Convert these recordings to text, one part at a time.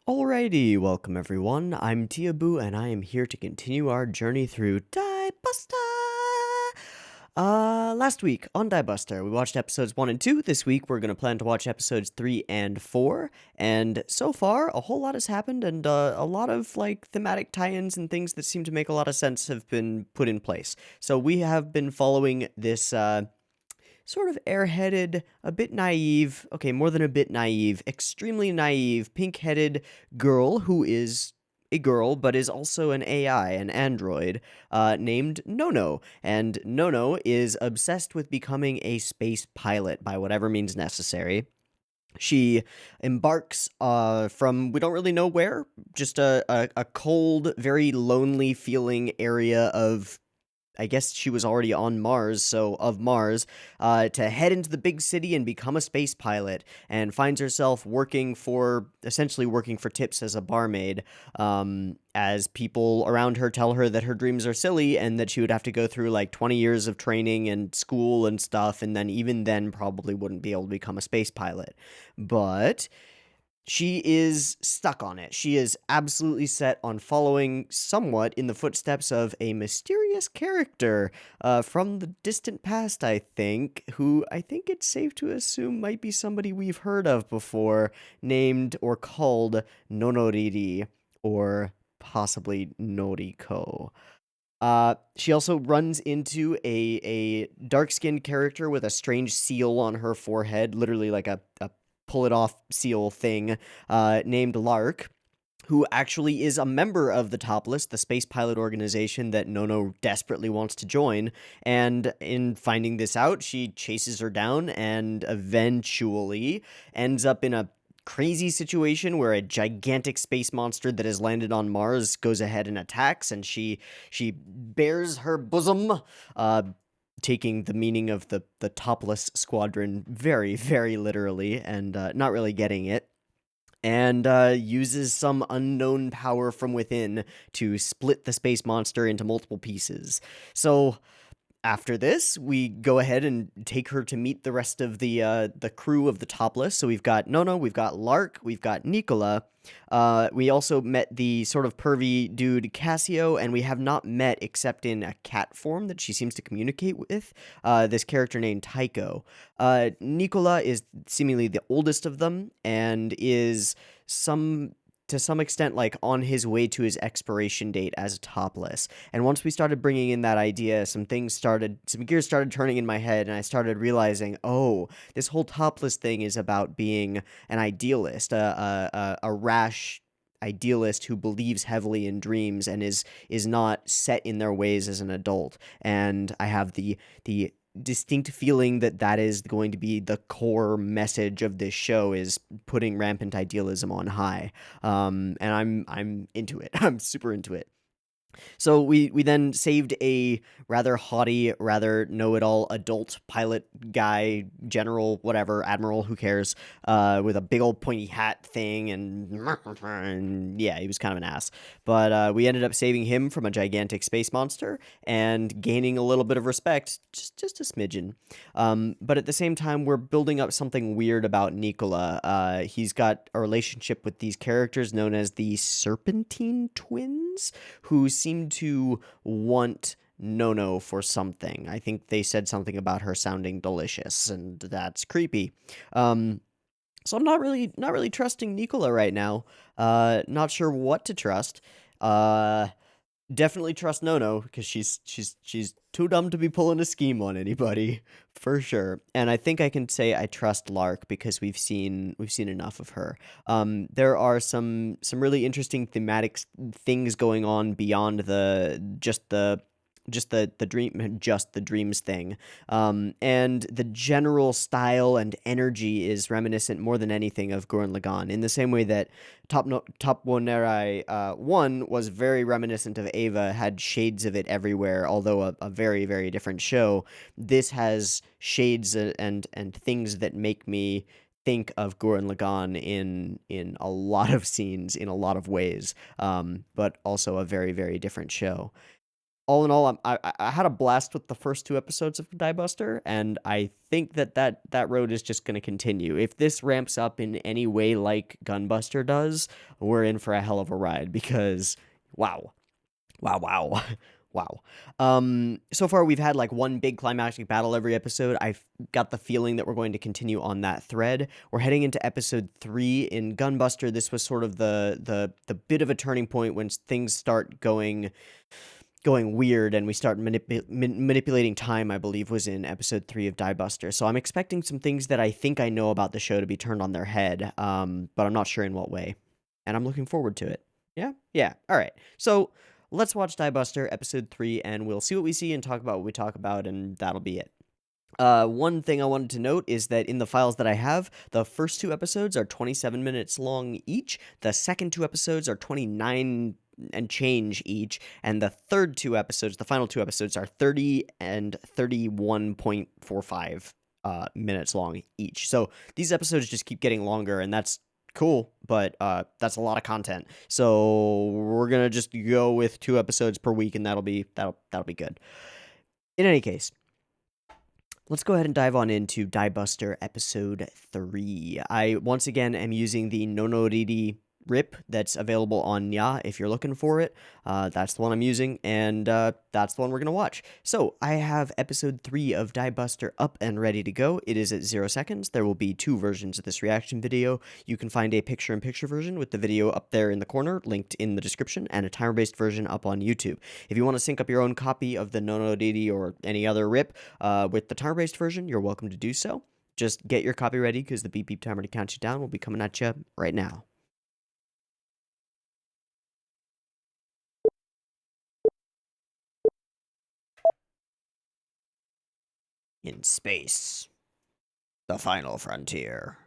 Alrighty, welcome everyone. I'm Teeaboo, and I am here to continue our journey through Diebuster. Last week on Diebuster, we watched episodes 1 and 2. This week, we're going to plan to watch episodes 3 and 4. And so far, a whole lot has happened, and a lot of, thematic tie-ins and things that seem to make a lot of sense have been put in place. So we have been following this, sort of airheaded, a bit naive, okay, more than a bit naive, extremely naive, pink-headed girl who is a girl, but is also an AI, an android, named Nono. And Nono is obsessed with becoming a space pilot by whatever means necessary. She embarks from we don't really know where, just a cold, very lonely feeling area of, I guess she was already on Mars, so of Mars, to head into the big city and become a space pilot, and finds herself essentially working for tips as a barmaid, as people around her tell her that her dreams are silly and that she would have to go through like 20 years of training and school and stuff, and then even then probably wouldn't be able to become a space pilot. But she is stuck on it. She is absolutely set on following somewhat in the footsteps of a mysterious character from the distant past, I think, who I think it's safe to assume might be somebody we've heard of before, named or called Nonoriri, or possibly Noriko. She also runs into a dark-skinned character with a strange seal on her forehead, literally like a pull-it-off seal thing, named Lark, who actually is a member of the Topless, the space pilot organization that Nono desperately wants to join. And in finding this out, she chases her down and eventually ends up in a crazy situation where a gigantic space monster that has landed on Mars goes ahead and attacks, and she bares her bosom, taking the meaning of the Topless Squadron very, very literally, and not really getting it, and uses some unknown power from within to split the space monster into multiple pieces. So after this, we go ahead and take her to meet the rest of the crew of the Topless. So we've got Nono, we've got Lark, we've got Nicola. We also met the sort of pervy dude Cassio, and we have not met, except in a cat form that she seems to communicate with, this character named Tycho. Nicola is seemingly the oldest of them, and is to some extent, like, on his way to his expiration date as a Topless. And once we started bringing in that idea, some gears started turning in my head, and I started realizing, oh, this whole Topless thing is about being an idealist, a rash idealist who believes heavily in dreams and is not set in their ways as an adult. And I have the distinct feeling that that is going to be the core message of this show, is putting rampant idealism on high. And I'm into it. I'm super into it. So we then saved a rather haughty, rather know-it-all adult pilot guy, general, whatever, admiral, who cares, with a big old pointy hat thing, and yeah, he was kind of an ass. But we ended up saving him from a gigantic space monster and gaining a little bit of respect, just a smidgen. But at the same time, we're building up something weird about Nicola. He's got a relationship with these characters known as the Serpentine Twins, who seem to want Nono for something. I think they said something about her sounding delicious, and that's creepy. So I'm not really trusting Nicola right now. Not sure what to trust. Definitely trust Nono, because she's too dumb to be pulling a scheme on anybody, for sure. And I think I can say I trust Lark because we've seen enough of her. There are some really interesting thematic things going on beyond the dreams thing. And the general style and energy is reminiscent more than anything of Gurren Lagann, in the same way that Top Wonerai 1 was very reminiscent of Eva, had shades of it everywhere, although a very, very different show. This has shades and things that make me think of Gurren Lagann in a lot of scenes, in a lot of ways, but also a very, very different show. all in all, I had a blast with the first two episodes of Diebuster, and I think that road is just going to continue. If this ramps up in any way like Gunbuster does, we're in for a hell of a ride because, wow. Wow, wow. Wow. So far we've had like one big climactic battle every episode. I've got the feeling that we're going to continue on that thread. We're heading into episode 3 in Gunbuster. This was sort of the bit of a turning point when things start going weird and we start manipulating time, I believe was in episode 3 of Diebuster. So I'm expecting some things that I think I know about the show to be turned on their head, but I'm not sure in what way. And I'm looking forward to it. Yeah? Yeah. All right. So let's watch Diebuster episode 3 and we'll see what we see and talk about what we talk about, and that'll be it. One thing I wanted to note is that in the files that I have, the first 2 episodes are 27 minutes long each. The second 2 episodes are 29 and change each, and the third 2 episodes, the final 2 episodes, are 30 and 31.45 minutes long each. So these episodes just keep getting longer, and that's cool, but that's a lot of content. So we're gonna just go with 2 episodes per week, and that'll be good. In any case, let's go ahead and dive on into Diebuster episode 3. I once again am using the Nonoriri rip that's available on Nya if you're looking for it. That's the one I'm using, and that's the one we're going to watch. So I have episode 3 of Diebuster up and ready to go. It is at 0 seconds. There will be 2 versions of this reaction video. You can find a picture-in-picture version with the video up there in the corner, linked in the description, and a timer-based version up on YouTube. If you want to sync up your own copy of the Nonoriri or any other rip with the timer-based version, you're welcome to do so. Just get your copy ready because the beep beep timer to count you down will be coming at you right now. In space, the final frontier.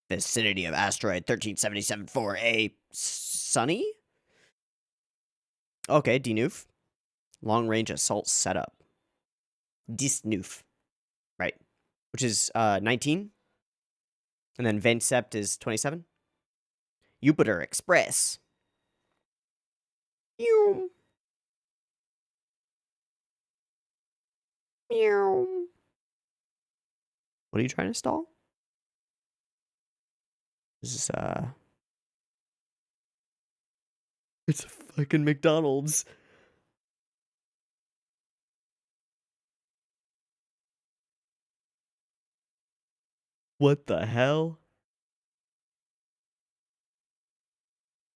Vicinity of asteroid 13774A. Sunny? Okay, Dnoof. Long range assault setup. Disnoof. Right. Which is 19. And then Vensept is 27. Jupiter Express. Meow. Meow. What are you trying to stall? This is, it's a fucking McDonald's. What the hell?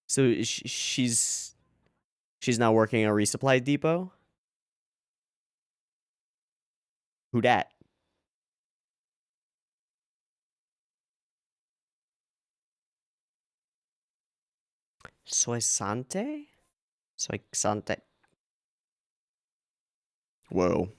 So she's now working a resupply depot? Who dat? Soixante? Soixante. Whoa.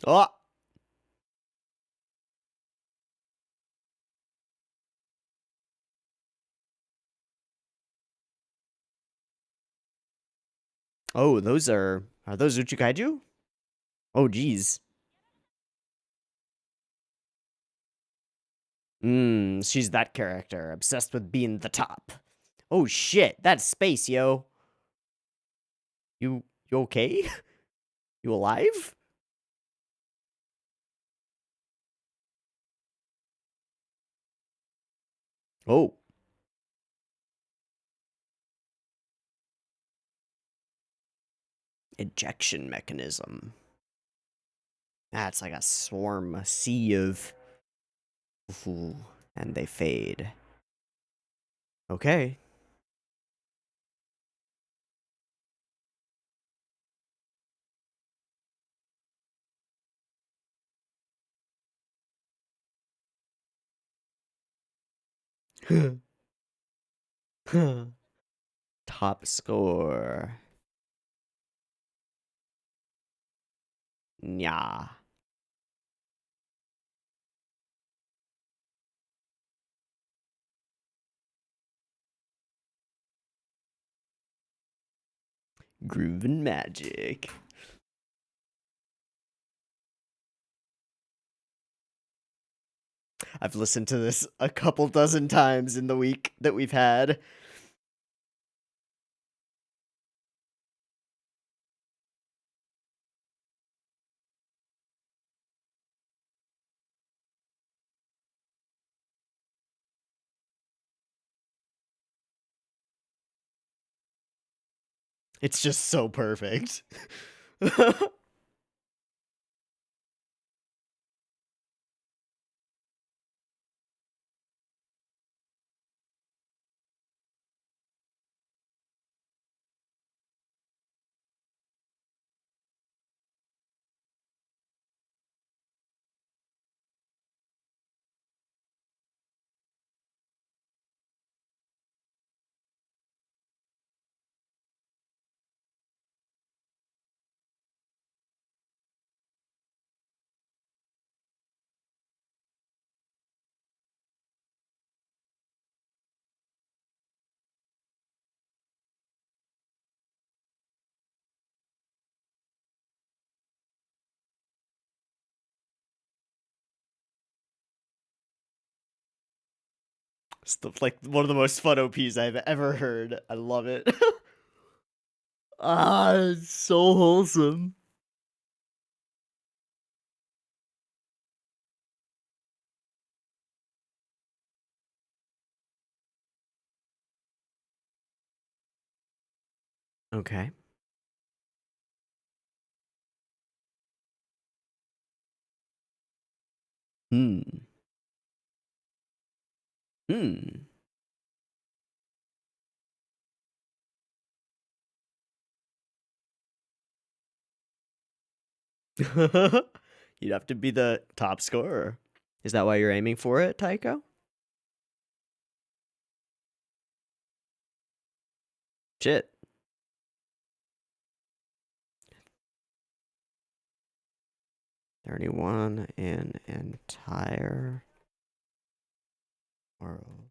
Oh! Oh, those are those Uchikaiju? Oh, geez. She's that character, obsessed with being the top. Oh shit, that's space, yo. You okay? You alive? Oh. Ejection mechanism. That's like a swarm, a sea of... Ooh, and they fade. Okay. Top score. Nya. Groovin' magic. I've listened to this a couple dozen times in the week that we've had. It's just so perfect. It's like one of the most fun OPs I've ever heard. I love it. It's so wholesome. Okay. Hmm. Hmm. You'd have to be the top scorer. Is that why you're aiming for it, Taiko? Shit. 31 in entire world.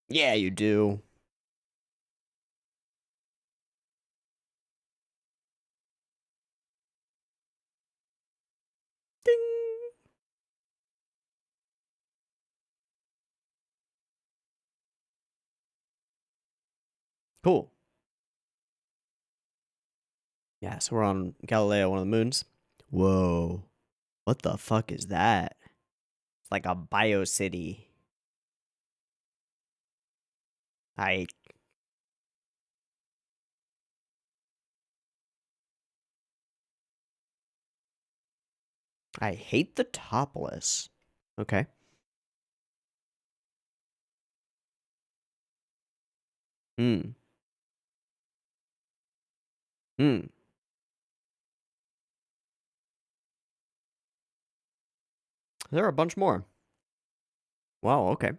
Yeah, you do. Ding. Cool. Yeah, so we're on Galileo, one of the moons. Whoa. What the fuck is that? It's like a bio city. I hate the topless. Okay. Hmm. Hmm. There are a bunch more. Wow, okay.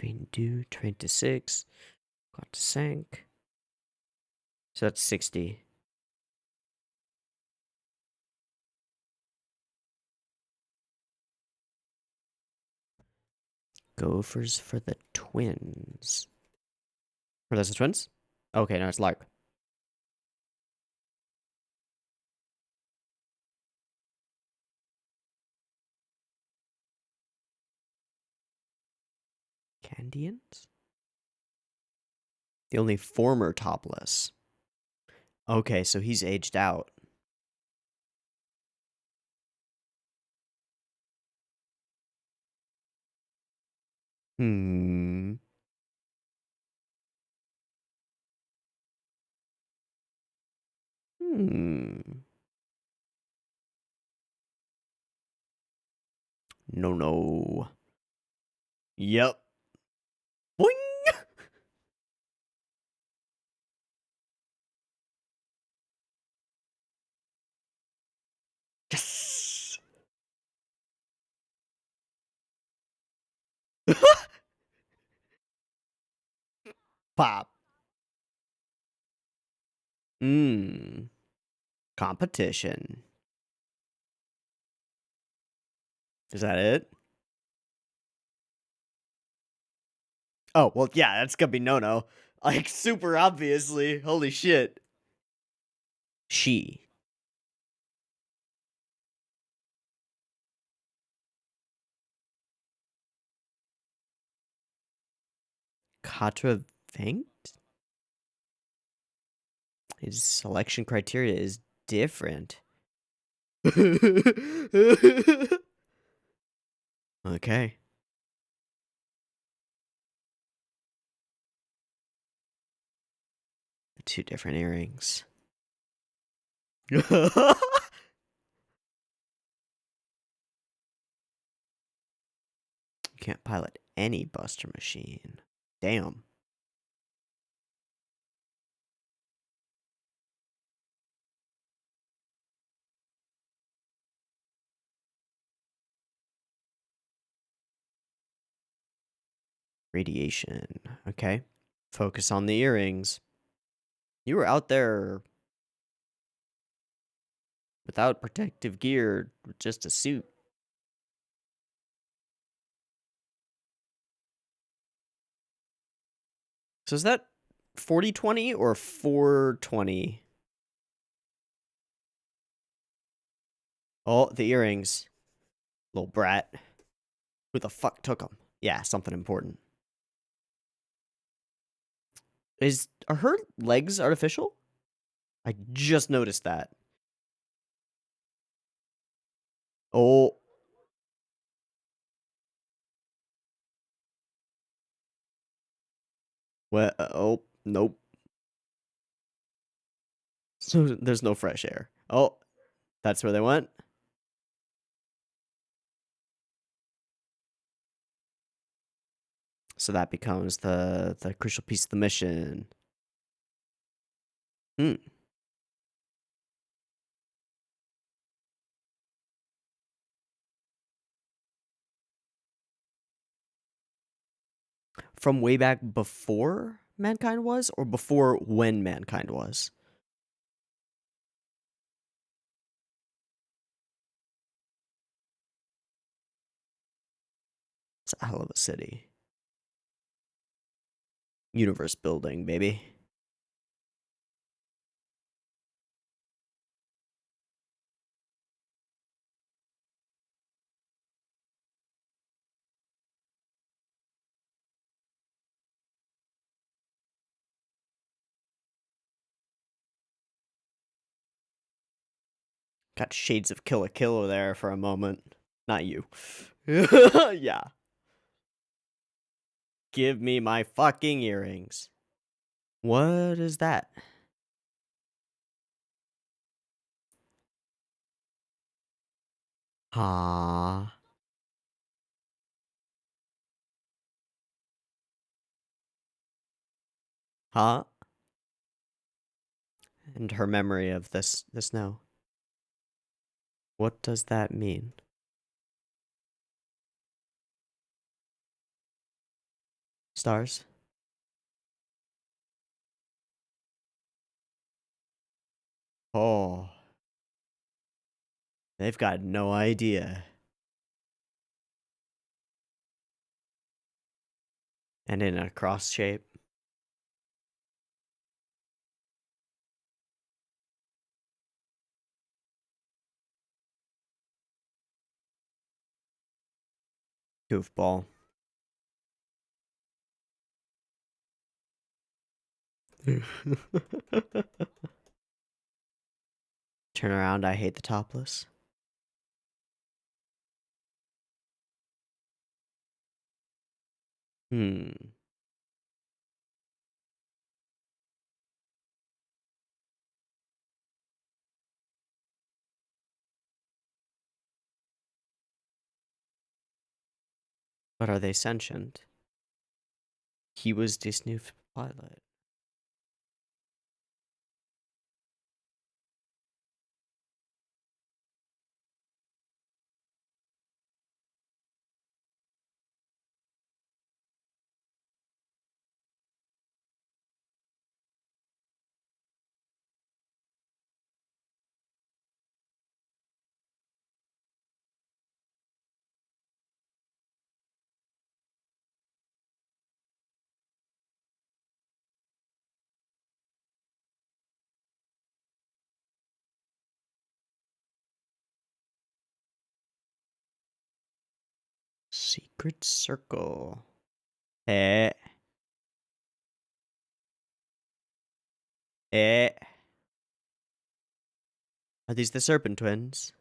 Vindu, 26. Got to sank. So that's 60. Gophers for the twins. Are those the twins? Okay, no, it's Lark. Candians? The only former topless. Okay, so he's aged out. Hmm. Hmm. No, no. Yep. Boing! Yes! Pop. Mmm. Competition. Is that it? Oh, well, yeah, that's gonna be no-no. Like, super obviously. Holy shit. She. Contravenct? His selection criteria is different. Okay. Two different earrings. You can't pilot any Buster machine. Damn. Radiation. Okay. Focus on the earrings. You were out there without protective gear, just a suit. So is that 40/20 or 4/20? Oh, the earrings. Little brat. Who the fuck took them? Yeah, something important. Are her legs artificial? I just noticed that. Oh. Well, oh, nope. So there's no fresh air. Oh, that's where they went? So that becomes the crucial piece of the mission. Hmm. From way back before mankind was, or before when mankind was? It's a hell of a city. Universe building, baby. Got shades of Kill a Kill there for a moment. Not you. Yeah. Give me my fucking earrings. What is that? Huh? Huh? And her memory of this no. What does that mean? Stars? Oh, they've got no idea. And in a cross shape. Goofball. Turn around, I hate the topless. Hmm. But are they sentient? He was this new pilot. Secret circle. Eh. Eh. Are these the serpent twins?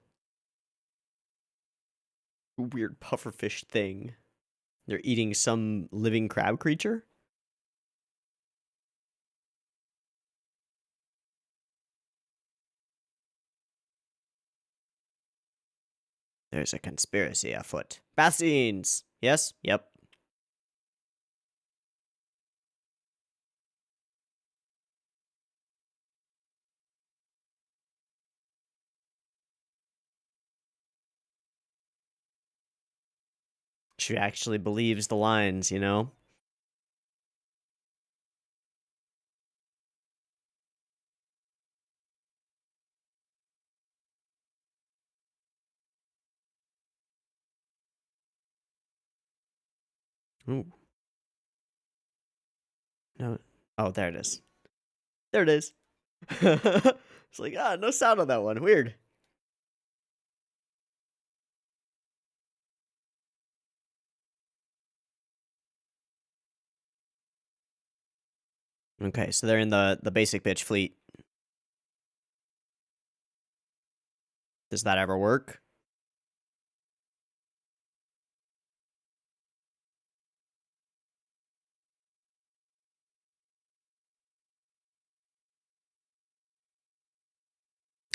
Weird pufferfish thing. They're eating some living crab creature? There's a conspiracy afoot. Bath scenes! Yes? Yep. She actually believes the lines, you know? Ooh. No. Oh, there it is. There it is. It's like, no sound on that one. Weird. Okay, so they're in the basic bitch fleet. Does that ever work?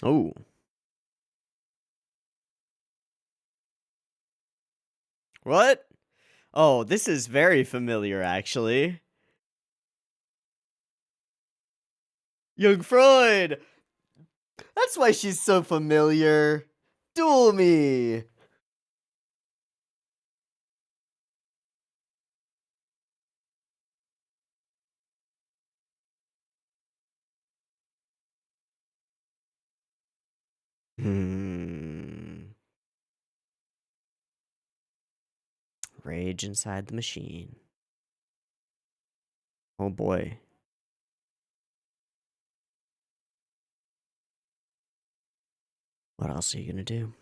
Oh. What? Oh, this is very familiar, actually. Young Freud! That's why she's so familiar. Duel me! Rage inside the machine. Oh boy. What else are you gonna do?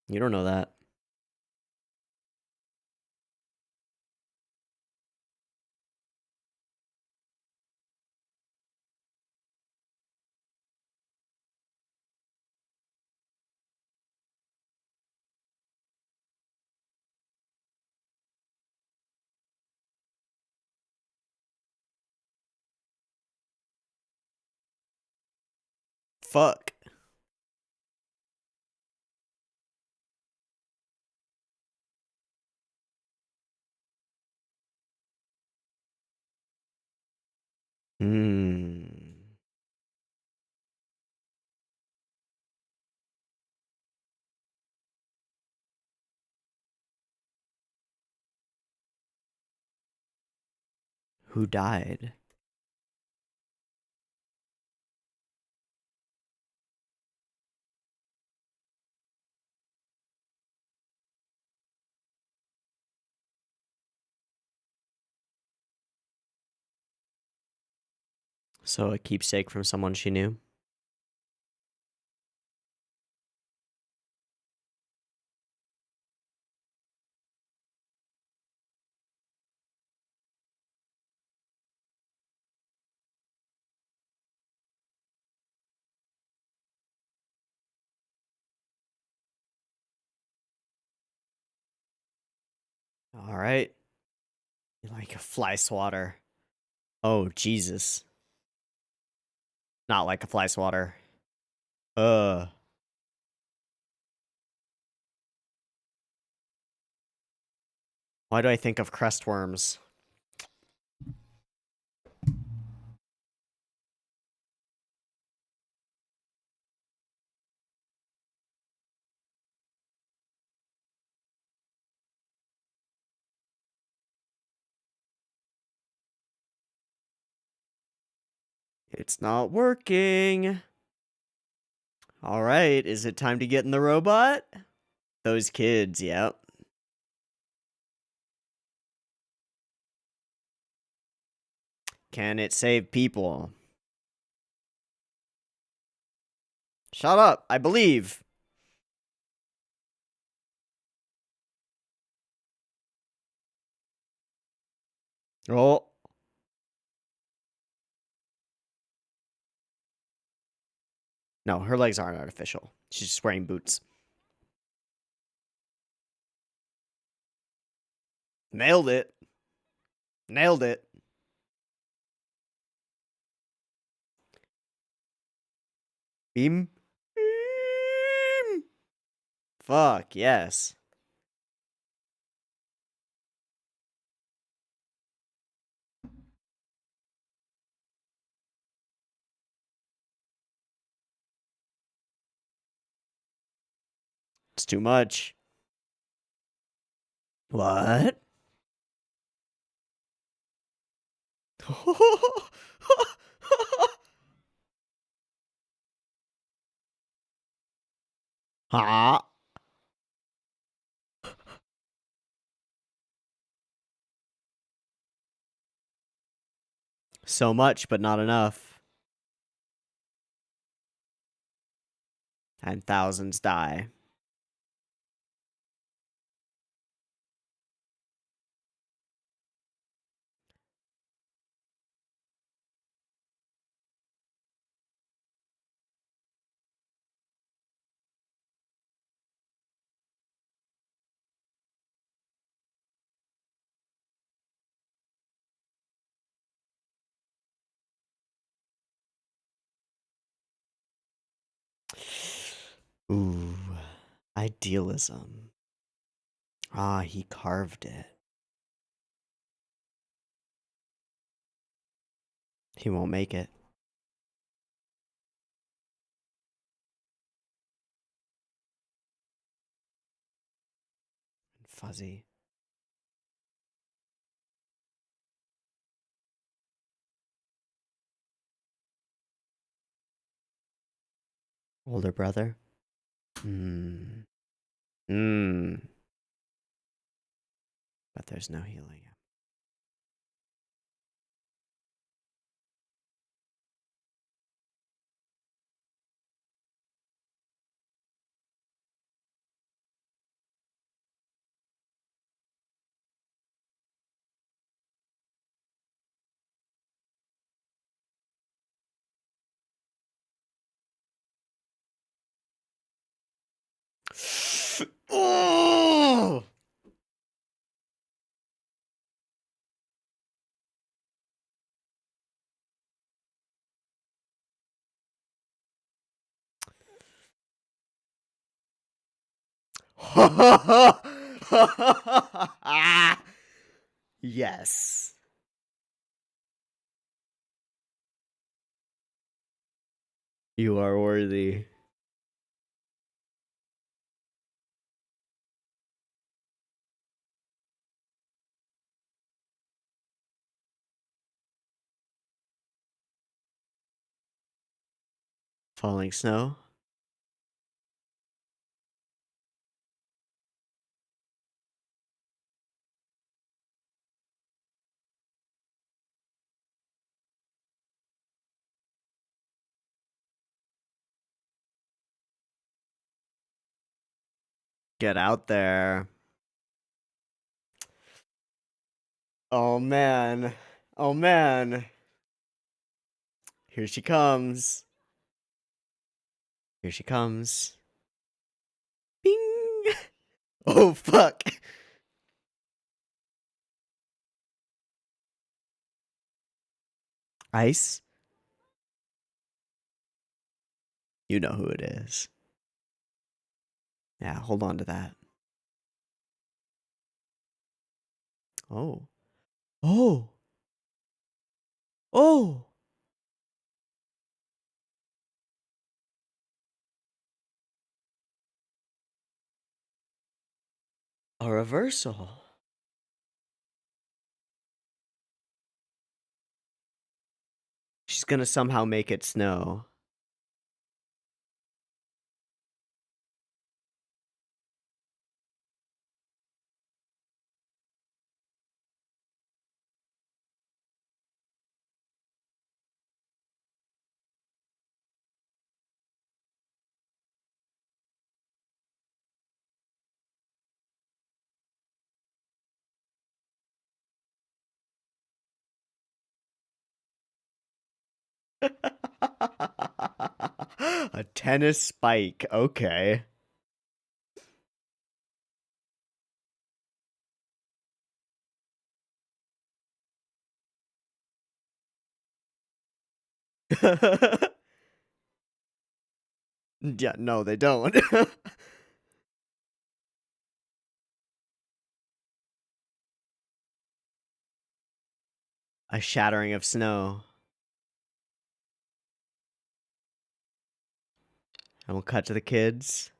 You don't know that. Fuck. Hmm. Who died? So a keepsake from someone she knew? Alright. Like a fly swatter. Oh, Jesus. Not like a fly swatter. Uh. Why do I think of crest worms? It's not working. Alright, is it time to get in the robot? Those kids, yep. Can it save people? Shut up. I believe. Oh. No, her legs aren't artificial. She's just wearing boots. Nailed it. Nailed it. Beam. Beam. Fuck, yes. It's too much. What? Ha. So much, but not enough. And thousands die. Ooh. Idealism. Ah, he carved it. He won't make it. Fuzzy. Older brother. Hmm. Hmm. But there's no healing. Oh! Yes. You are worthy. Falling snow. Get out there. Oh man. Oh man. Here she comes. Here she comes. Bing. Oh fuck. Ice. You know who it is. Yeah, hold on to that. Oh. Oh. Oh. A reversal. She's gonna somehow make it snow. A tennis spike. Okay. Yeah, no, they don't. A shattering of snow. And we'll cut to the kids.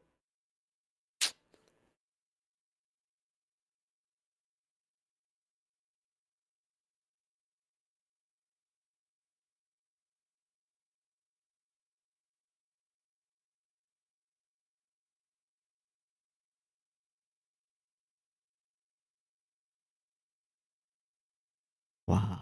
Wow.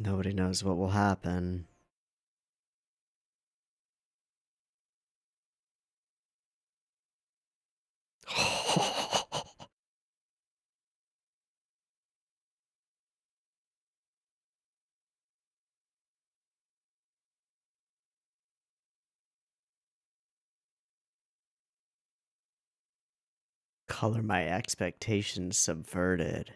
Nobody knows what will happen. Color my expectations subverted.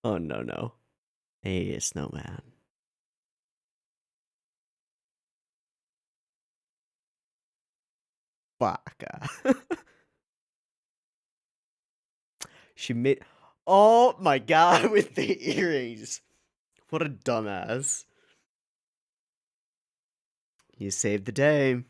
Oh, no, no. Hey, snowman. Baka. She made. Oh my god, with the earrings. What a dumbass. You saved the day.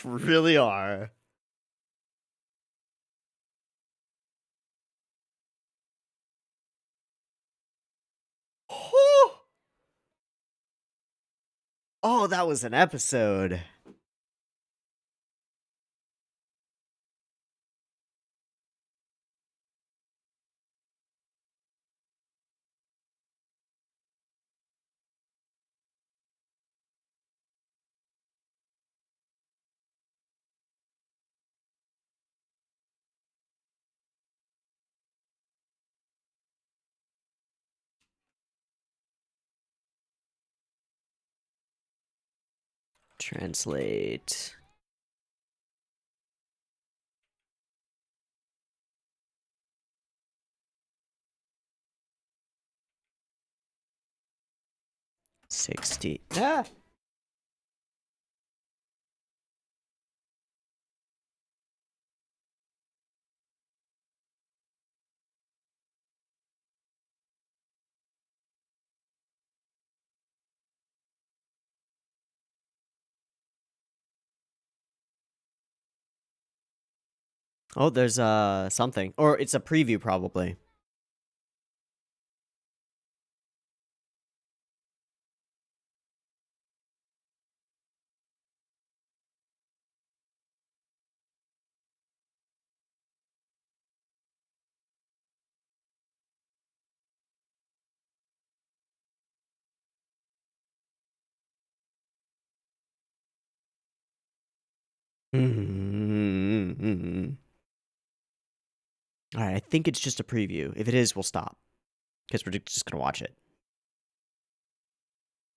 Really are. Oh, that was an episode. Translate. $60. Ah! Oh, there's something. Or it's a preview, probably. Mm-hmm. All right, I think it's just a preview. If it is, we'll stop because we're just gonna watch it.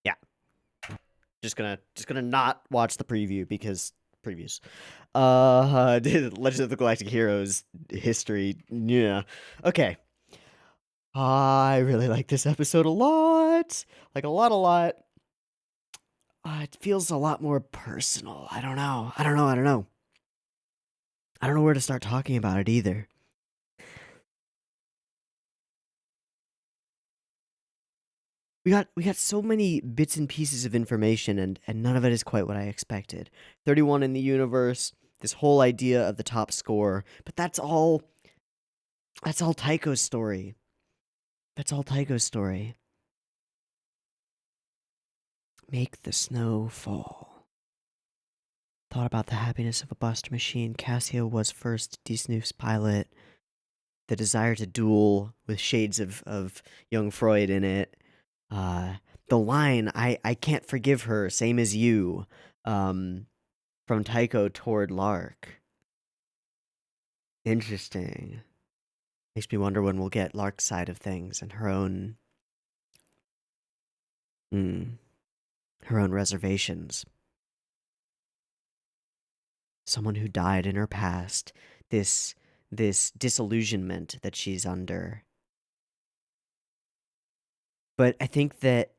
Yeah, just gonna not watch the preview because previews. Legend of the Galactic Heroes history. Yeah. Okay. I really like this episode a lot. Like a lot, a lot. It feels a lot more personal. I don't know. I don't know where to start talking about it either. We got so many bits and pieces of information and none of it is quite what I expected. 31 in the universe, this whole idea of the top score, but that's all Taiko's story. That's all Taiko's story. Make the snow fall. Thought about the happiness of a bust machine. Cassio was first D-Snoof's pilot. The desire to duel with shades of young Freud in it. The line, I can't forgive her, same as you, from Taiko toward Lark. Interesting. Makes me wonder when we'll get Lark's side of things and her own reservations. Someone who died in her past, this disillusionment that she's under. But I think that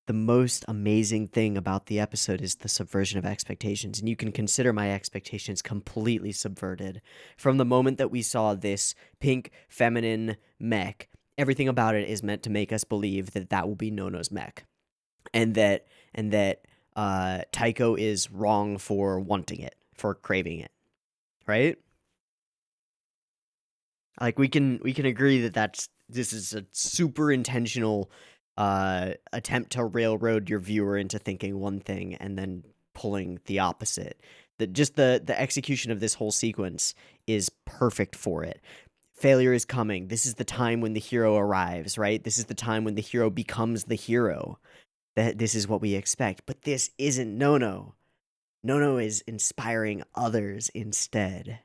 the most amazing thing about the episode is the subversion of expectations. And you can consider my expectations completely subverted. From the moment that we saw this pink, feminine mech, everything about it is meant to make us believe that that will be Nono's mech. And that Taiko is wrong for wanting it, for craving it. Right? Like we can agree that this is a super intentional attempt to railroad your viewer into thinking one thing and then pulling the opposite. The execution of this whole sequence is perfect for it. Failure is coming. This is the time when the hero arrives, right? This is the time when the hero becomes the hero. That this is what we expect. But this isn't Nono. Nono is inspiring others instead.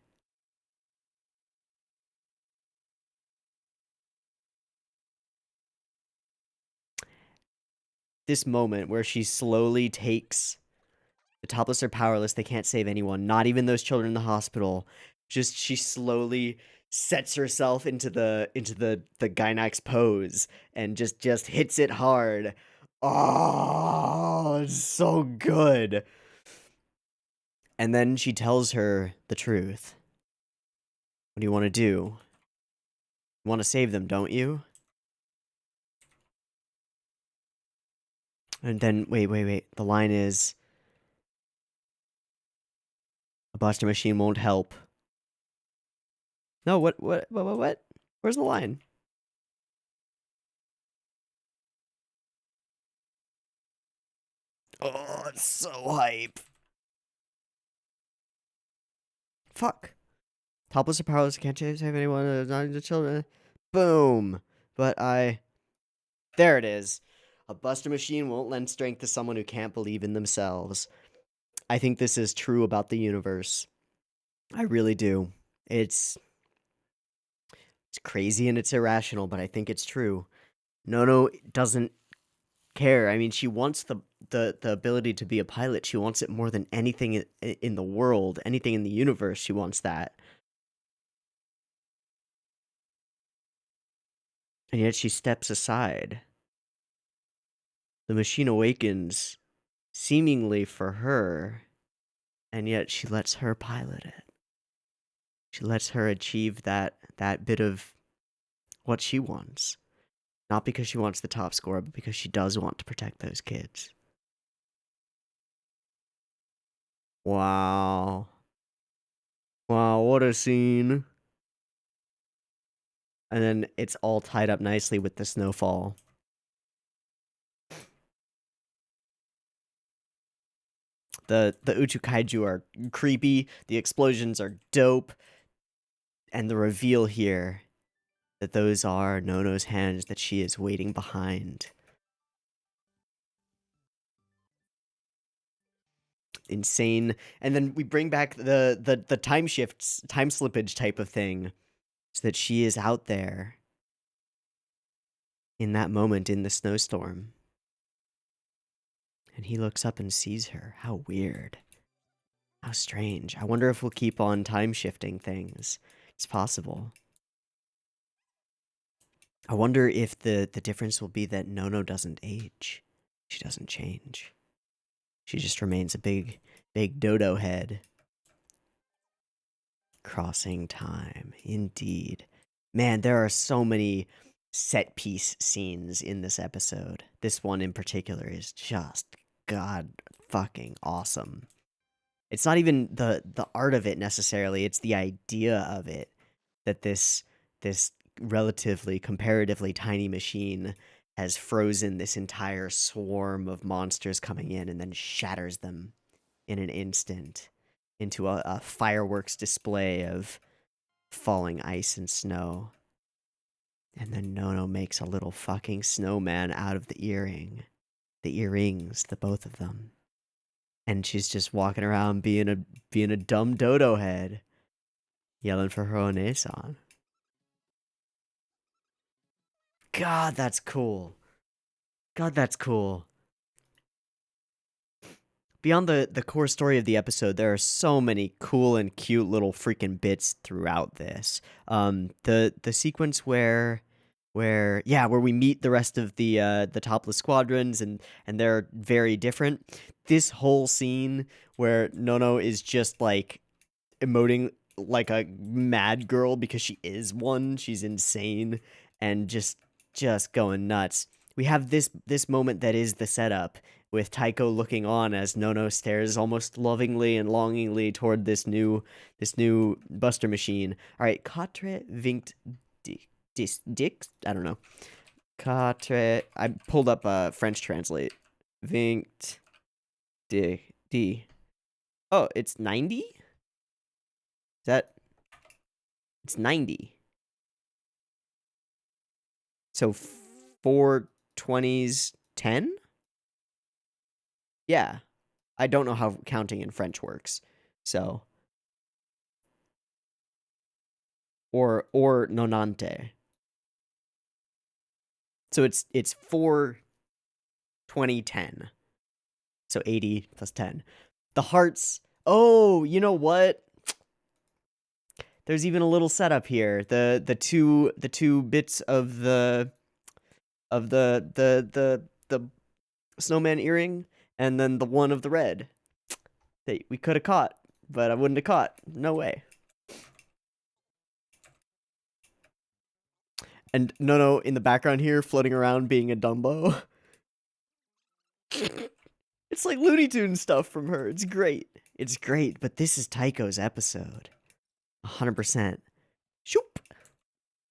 This moment where she slowly takes the topless are powerless, they can't save anyone, not even those children in the hospital. Just she slowly sets herself into the Gynax pose and just hits it hard. Oh, it's so good. And then she tells her the truth. What do you want to do? You want to save them, don't you? And then wait. The line is a Buster machine won't help. No, what? Where's the line? Oh, it's so hype. Fuck. Helpless or powerless, can't save anyone, not the children. Boom. But there it is. A Buster machine won't lend strength to someone who can't believe in themselves. I think this is true about the universe. I really do. It's crazy and it's irrational, but I think it's true. Nono doesn't care. I mean, she wants the ability to be a pilot. She wants it more than anything in the world, anything in the universe. She wants that. And yet she steps aside. The machine awakens, seemingly for her, and yet she lets her pilot it. She lets her achieve that bit of what she wants. Not because she wants the top score, but because she does want to protect those kids. Wow. Wow, what a scene. And then it's all tied up nicely with the snowfall. The Uchu Kaiju are creepy, the explosions are dope, and the reveal here that those are Nono's hands that she is waiting behind. insane. And then we bring back the time shifts, time slippage type of thing, so that she is out there in that moment in the snowstorm. And he looks up and sees her. How weird. How strange. I wonder if we'll keep on time shifting things. It's possible. I wonder if the difference will be that Nono doesn't age. She doesn't change. She just remains a big dodo head. Crossing time, indeed. Man, there are so many set piece scenes in this episode. This one in particular is just god fucking awesome. It's not even the art of it necessarily, it's the idea of it, that this relatively comparatively tiny machine has frozen this entire swarm of monsters coming in and then shatters them in an instant into a fireworks display of falling ice and snow. And then Nono makes a little fucking snowman out of the earrings, the both of them. And she's just walking around being a dumb dodo head, yelling for her Onesan. God, that's cool. God, that's cool. Beyond the core story of the episode, there are so many cool and cute little freaking bits throughout this. The sequence where we meet the rest of the topless squadrons and they're very different. This whole scene where Nono is just like emoting like a mad girl because she is one. She's insane and just going nuts. We have this moment that is the setup with Taiko looking on as Nono stares almost lovingly and longingly toward this new Buster machine. All right, Quatre Vinct Dix? I don't know. Quatre. I pulled up French Translate. Vinct D. Oh, it's 90? Is that? It's 90. So 420s 10? Yeah. I don't know how counting in French works. So or nonante. So it's 4 20 10. So 80 plus 10. The hearts. Oh, you know what? There's even a little setup here. The two bits of the snowman earring and then the one of the red that we could have caught, but I wouldn't have caught. No way. And Nono in the background here floating around being a Dumbo. It's like Looney Tunes stuff from her. It's great. It's great, but this is Taiko's episode. 100%. Shoop.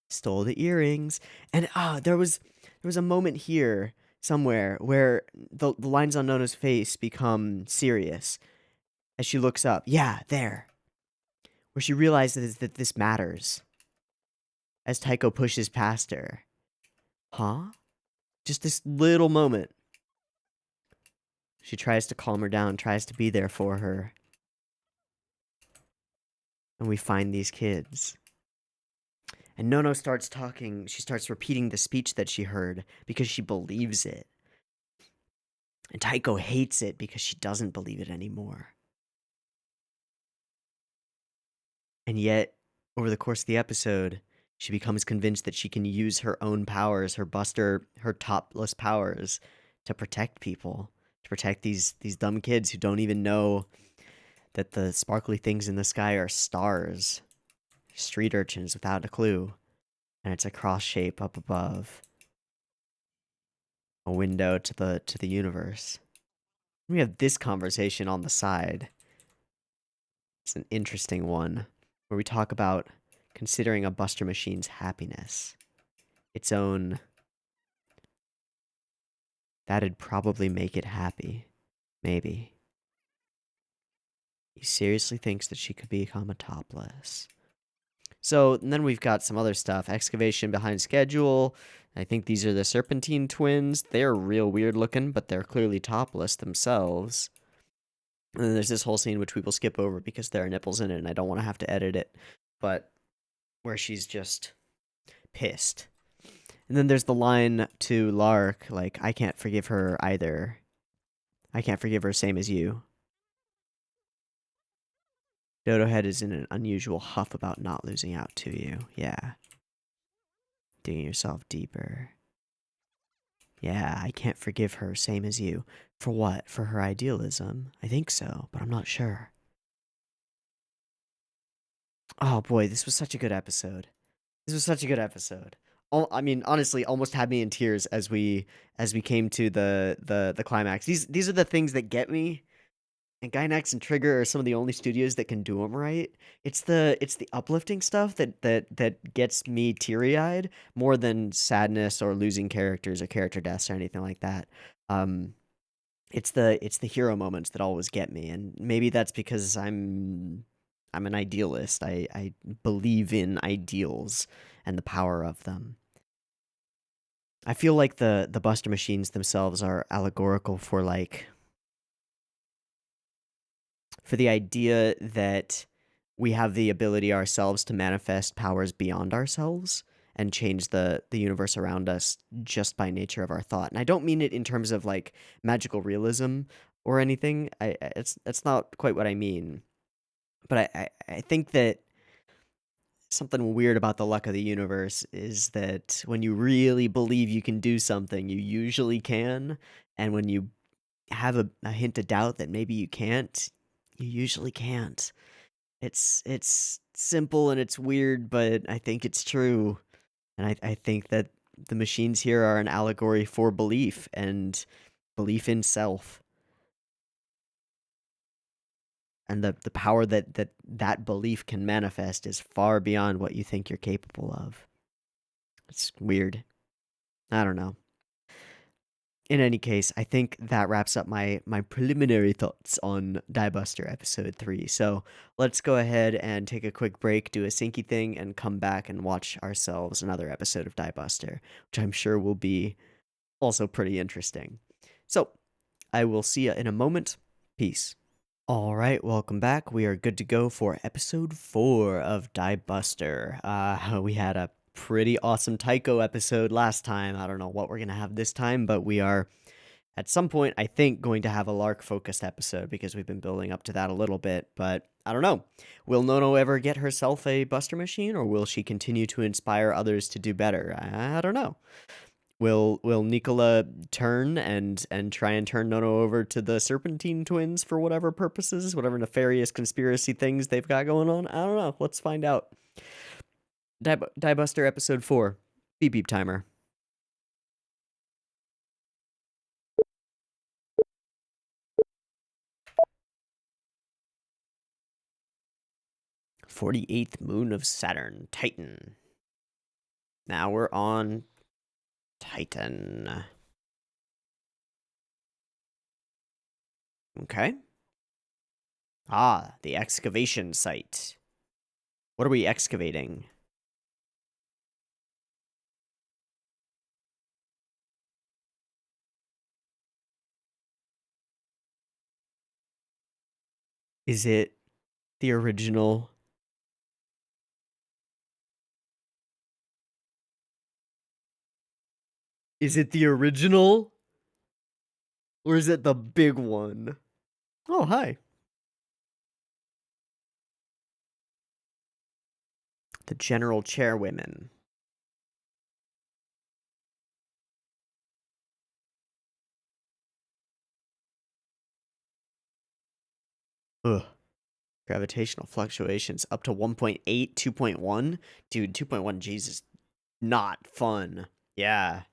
Stole the earrings. And there was a moment here somewhere where the lines on Nono's face become serious as she looks up. Yeah, there. Where she realizes that this matters. As Taiko pushes past her. Huh? Just this little moment. She tries to calm her down, tries to be there for her. And we find these kids. And Nono starts talking. She starts repeating the speech that she heard because she believes it. And Taiko hates it because she doesn't believe it anymore. And yet, over the course of the episode, she becomes convinced that she can use her own powers, her topless powers, to protect people, to protect these dumb kids who don't even know that the sparkly things in the sky are stars. Street urchins without a clue. And it's a cross shape up above. A window to the universe. We have this conversation on the side. It's an interesting one, where we talk about considering a Buster machine's happiness. Its own... That'd probably make it happy. Maybe. He seriously thinks that she could become a topless. So, and then we've got some other stuff. Excavation behind schedule. I think these are the Serpentine twins. They're real weird looking, but they're clearly topless themselves. And then there's this whole scene which we will skip over because there are nipples in it and I don't want to have to edit it. But where she's just pissed. And then there's the line to Lark, like, I can't forgive her either. I can't forgive her, same as you. Dodo Head is in an unusual huff about not losing out to you. Yeah. Digging yourself deeper. Yeah, I can't forgive her, same as you. For what? For her idealism? I think so, but I'm not sure. Oh boy, this was such a good episode. This was such a good episode. I mean, honestly, almost had me in tears as we came to the climax. These are the things that get me. And Gainax and Trigger are some of the only studios that can do them right. It's the uplifting stuff that gets me teary eyed more than sadness or losing characters or character deaths or anything like that. Um, it's the hero moments that always get me, and maybe that's because I'm an idealist. I believe in ideals and the power of them. I feel like the Buster machines themselves are allegorical for the idea that we have the ability ourselves to manifest powers beyond ourselves and change the universe around us just by nature of our thought. And I don't mean it in terms of like magical realism or anything. It's not quite what I mean. But I think that something weird about the luck of the universe is that when you really believe you can do something, you usually can. And when you have a hint of doubt that maybe you can't, you usually can't. It's simple and it's weird, but I think it's true. And I think that the machines here are an allegory for belief and belief in self. And the power that belief can manifest is far beyond what you think you're capable of. It's weird. I don't know. In any case, I think that wraps up my preliminary thoughts on Diebuster episode 3. So let's go ahead and take a quick break, do a syncy thing, and come back and watch ourselves another episode of Diebuster, which I'm sure will be also pretty interesting. So I will see you in a moment. Peace. All right, welcome back. We are good to go for episode 4 of Diebuster. We had a pretty awesome Taiko episode last time. I don't know what we're going to have this time, but we are at some point, I think, going to have a Lark focused episode because we've been building up to that a little bit. But I don't know. Will Nono ever get herself a Buster machine, or will she continue to inspire others to do better? I don't know. Will Nicola turn and try and turn Nono over to the Serpentine twins for whatever purposes, whatever nefarious conspiracy things they've got going on? I don't know. Let's find out. Diebuster episode 4. Beep beep timer. 48th moon of Saturn, Titan. Now we're on Titan. Okay. Ah, the excavation site. What are we excavating? Is it the original? Is it the original? Or is it the big one? Oh, hi. The general chairwomen. Ugh. Gravitational fluctuations up to 1.8, 2.1? Dude, 2.1, Jesus. Not fun. Yeah.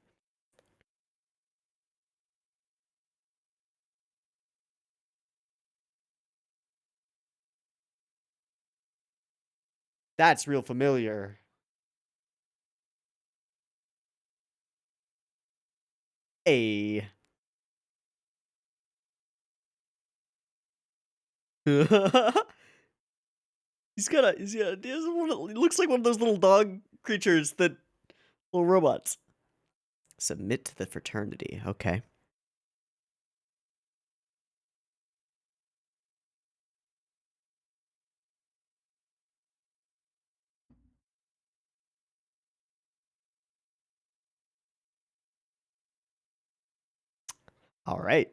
That's real familiar. A. He has one, it looks like one of those little dog creatures that, little robots. Submit to the fraternity. Okay. All right.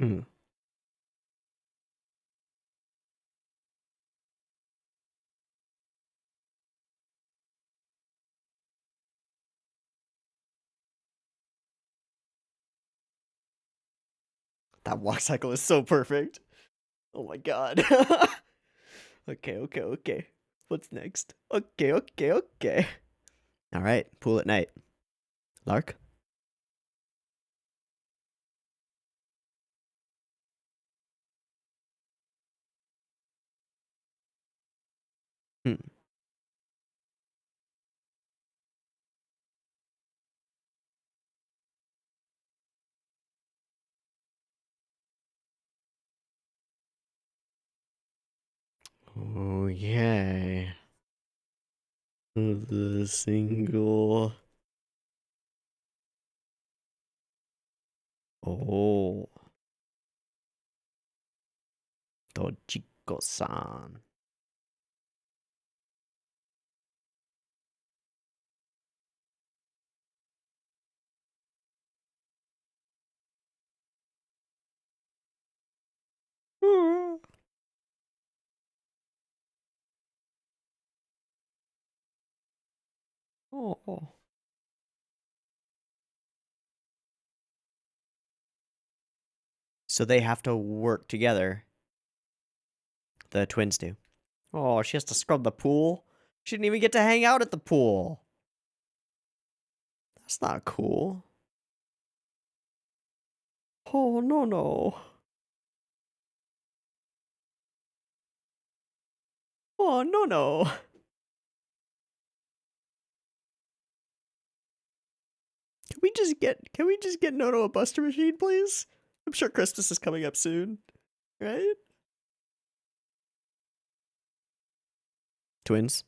Mm. That walk cycle is so perfect. Oh my god. Okay. What's next? Okay. All right, pool at night. Lark? Hmm. Oh, yeah. The single. Oh. Dojiko-san. Oh. So they have to work together. The twins do. Oh, she has to scrub the pool? She didn't even get to hang out at the pool. That's not cool. Oh, no. Oh, no. Can we just get Nono a Buster machine, please? I'm sure Christmas is coming up soon, right? Twins.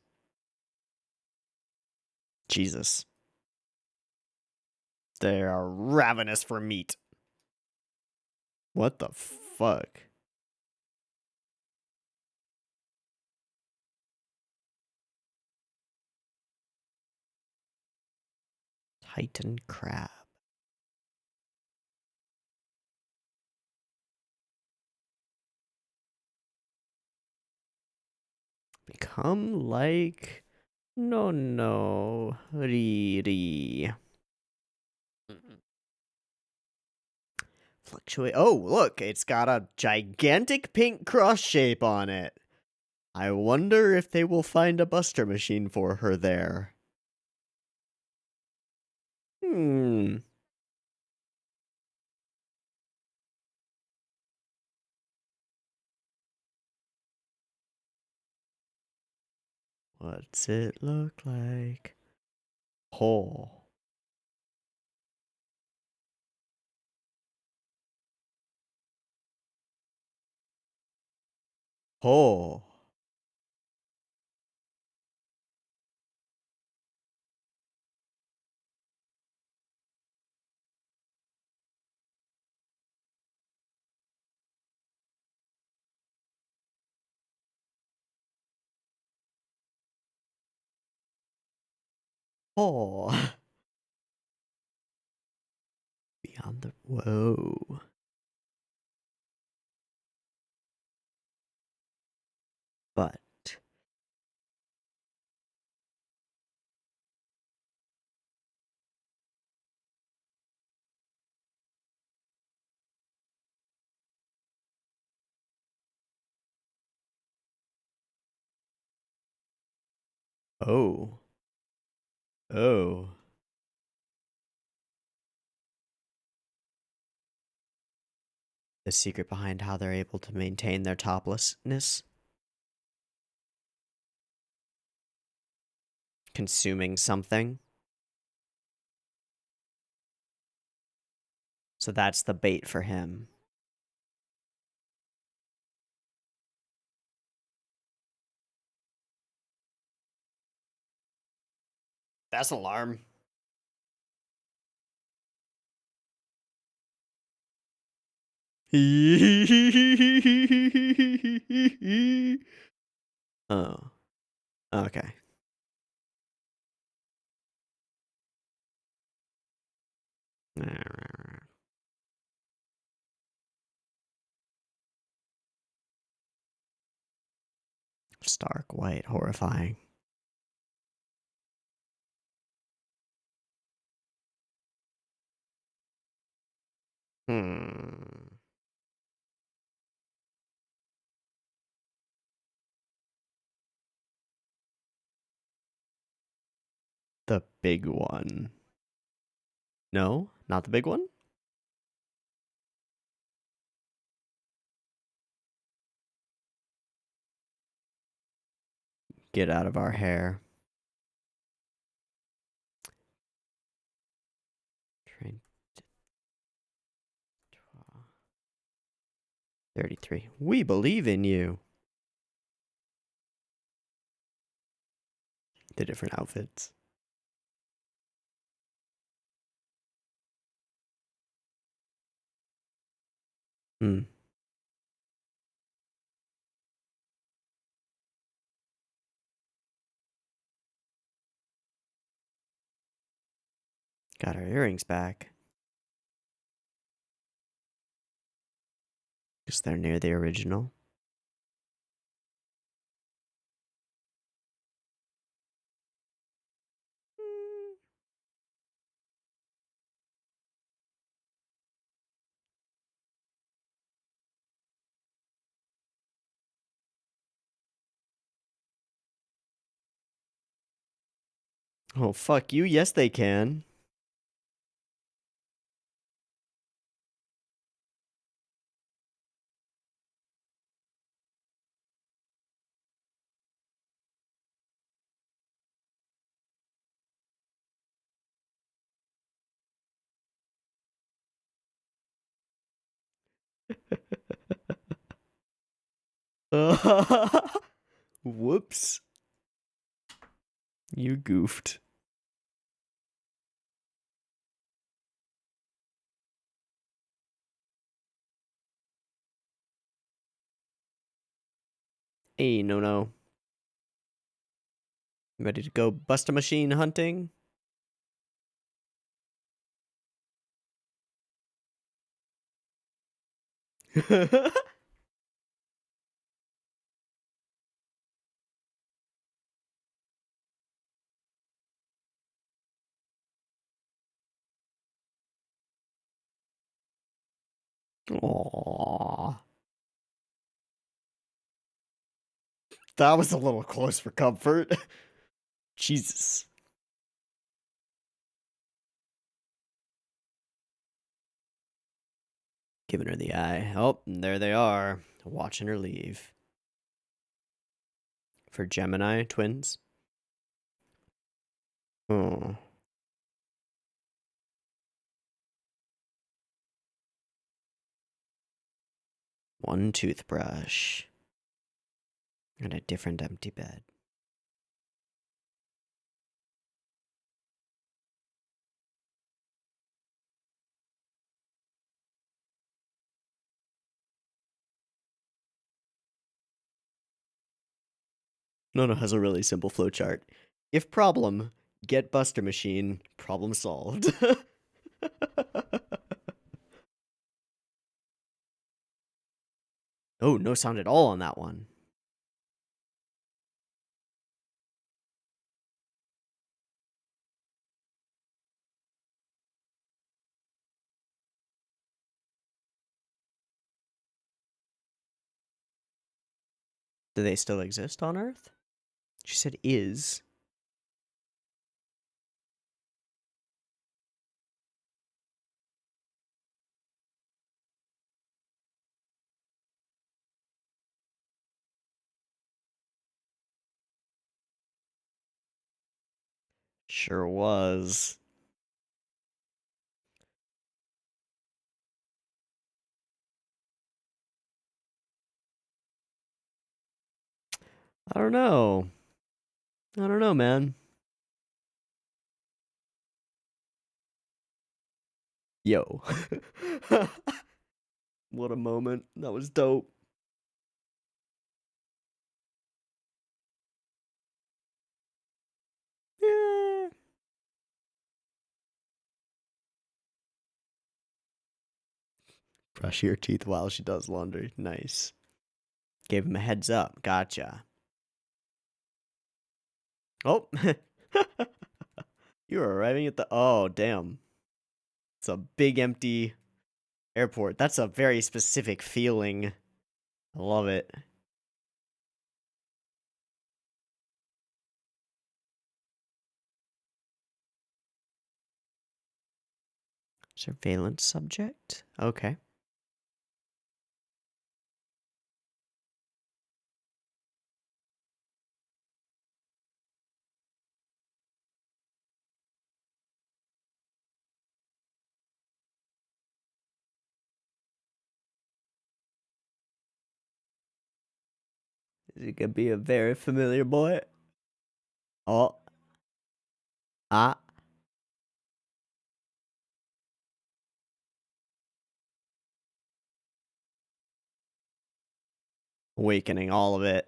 Jesus. They are ravenous for meat. What the fuck? Titan crab. Become like no Riri. Fluctuate. Oh, look, it's got a gigantic pink cross shape on it. I wonder if they will find a Buster machine for her there. Hmm. What's it look like? Oh. Oh. Oh. Beyond the. Whoa. Oh. Oh. The secret behind how they're able to maintain their toplessness. Consuming something. So that's the bait for him. That's an alarm. Oh. Okay. Stark white, horrifying. Hmm. The big one. No, not the big one? Get out of our hair. Train 33. We believe in you. The different outfits. Hmm. Got our earrings back. Because they're near the original. Oh, fuck you. Yes, they can. Whoops. You goofed. Hey, no. Ready to go bust a machine hunting? Aww. That was a little close for comfort. Jesus. Giving her the eye. Oh, there they are. Watching her leave. For Gemini twins. Oh. One toothbrush. And a different empty bed. Nono has a really simple flowchart. If problem, get Buster Machine, problem solved. Oh, no sound at all on that one. Do they still exist on Earth? She said is. Sure was. I don't know. I don't know, man. Yo. What a moment. That was dope. Yeah. Brush your teeth while she does laundry. Nice. Gave him a heads up. Gotcha. Oh. You're arriving at the... Oh, damn. It's a big empty airport. That's a very specific feeling. I love it. Surveillance subject? Okay. Is it gonna be a very familiar boy? Oh. Ah. Awakening all of it.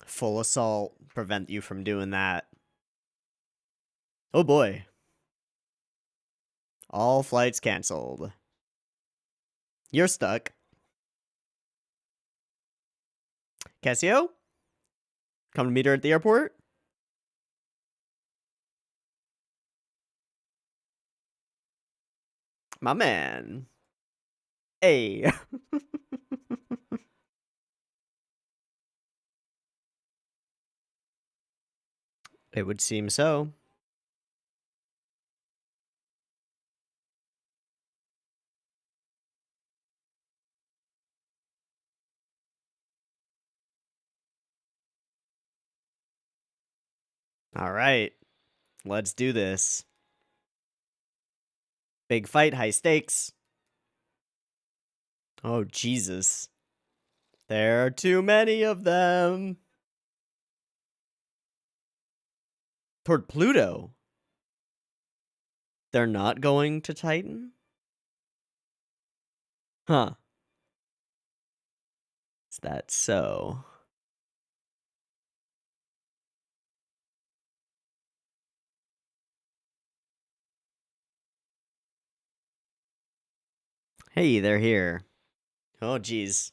Full assault. Prevent you from doing that. Oh boy. All flights canceled. You're stuck. Casio? Come to meet her at the airport? My man. Hey. It would seem so. All right. Let's do this. Big fight, high stakes. Oh, Jesus. There are too many of them. Toward Pluto. They're not going to Titan? Huh. Is that so? Hey, they're here. Oh, jeez.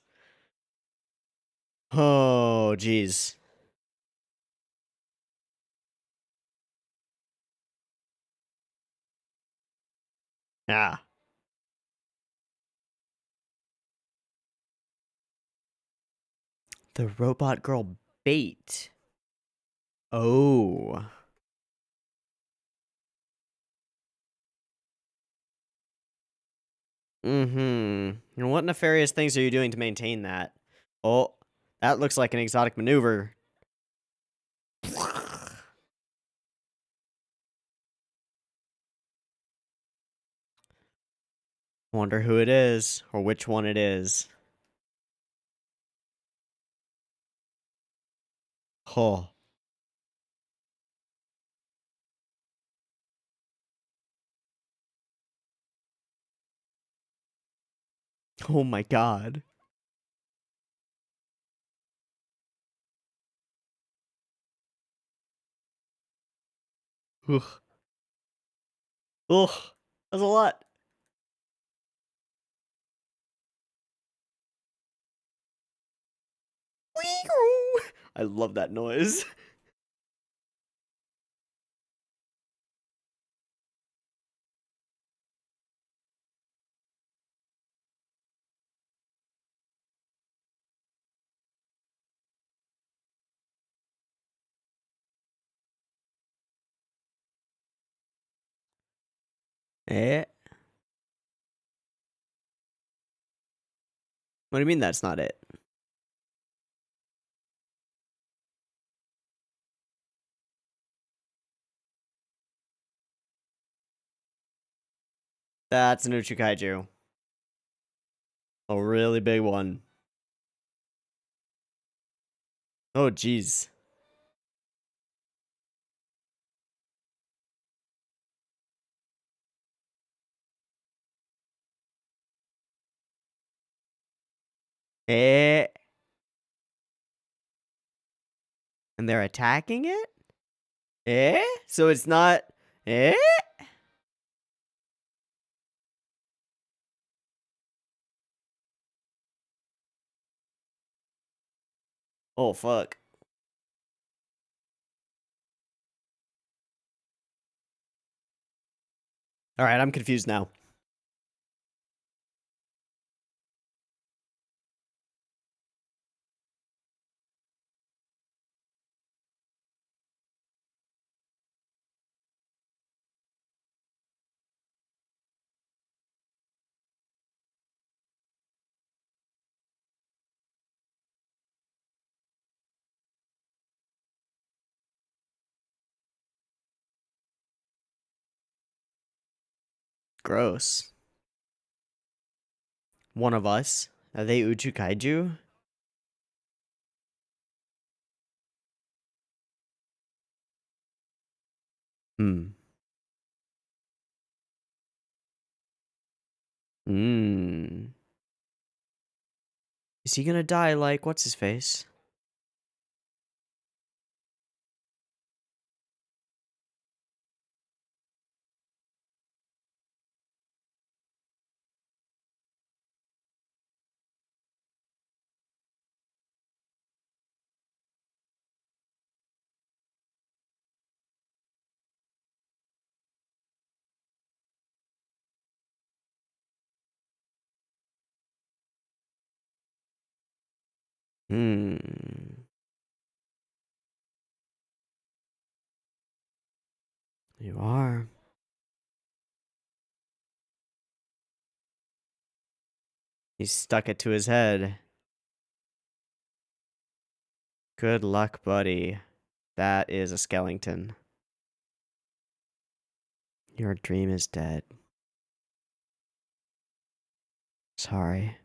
Oh, jeez. Ah. The robot girl bait. Oh. Mm-hmm. And what nefarious things are you doing to maintain that? Oh, that looks like an exotic maneuver. Wonder who it is, or which one it is. Oh. Oh my god. Ugh. Ugh. That's a lot. I love that noise. Eh? What do you mean that's not it? That's an Uchukaiju. A really big one. Oh, jeez. Eh. And they're attacking it? Eh? So it's not... Eh? Oh, fuck. Alright, I'm confused now. Gross. One of us? Are they Uchukaiju? Hmm. Hmm. Is he gonna die like what's his face? Hmm. You are. He stuck it to his head. Good luck, buddy. That is a skeleton. Your dream is dead. Sorry.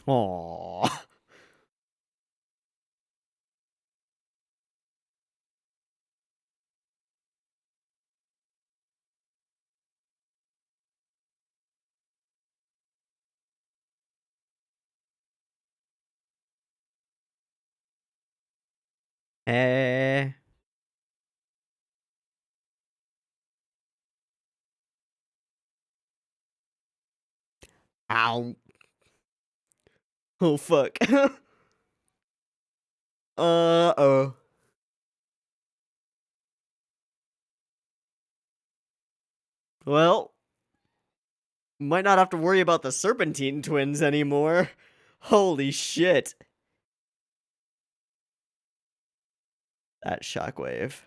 Aww. Eh. Ow. Oh, fuck. Uh-oh. Well, might not have to worry about the Serpentine twins anymore. Holy shit. That shockwave.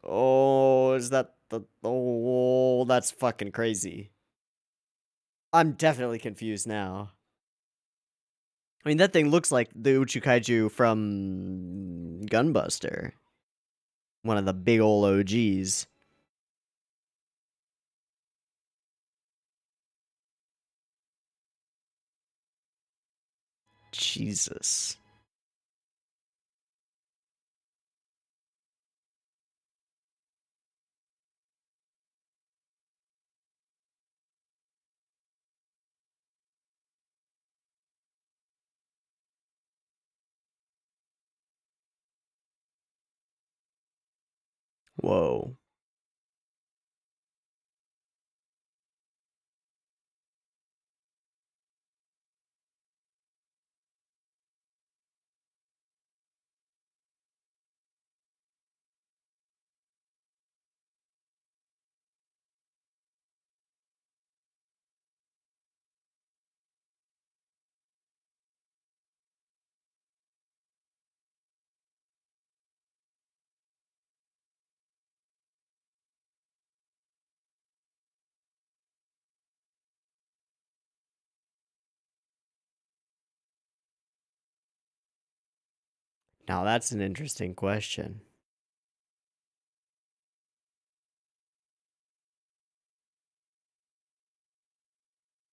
Oh, is that the... Oh, that's fucking crazy. I'm definitely confused now. I mean, that thing looks like the Uchukaiju from Gunbuster. One of the big ol' OGs. Jesus. Whoa. Now that's an interesting question.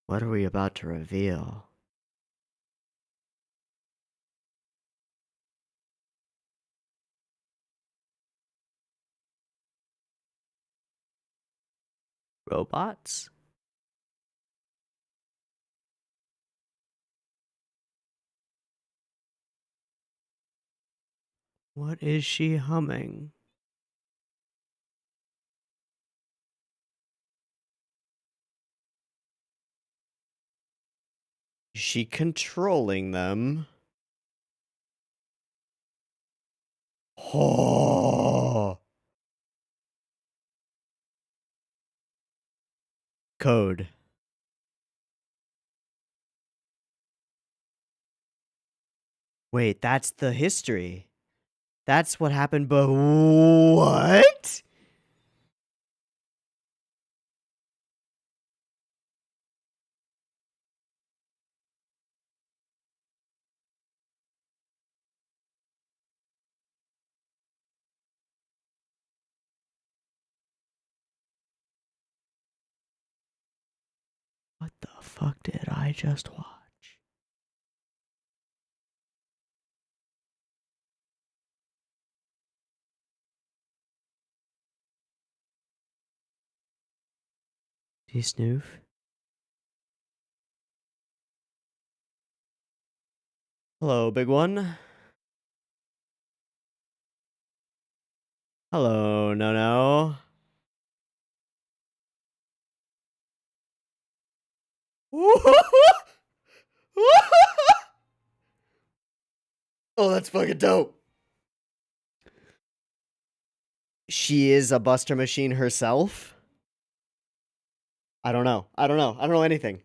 What are we about to reveal? Robots? What is she humming? Is she controlling them? Oh. Code. Wait, that's the history. That's what happened, but what? What the fuck did I just watch? Do you snoof? Hello, big one. Hello, no. Oh, that's fucking dope. She is a Buster machine herself? I don't know. I don't know anything.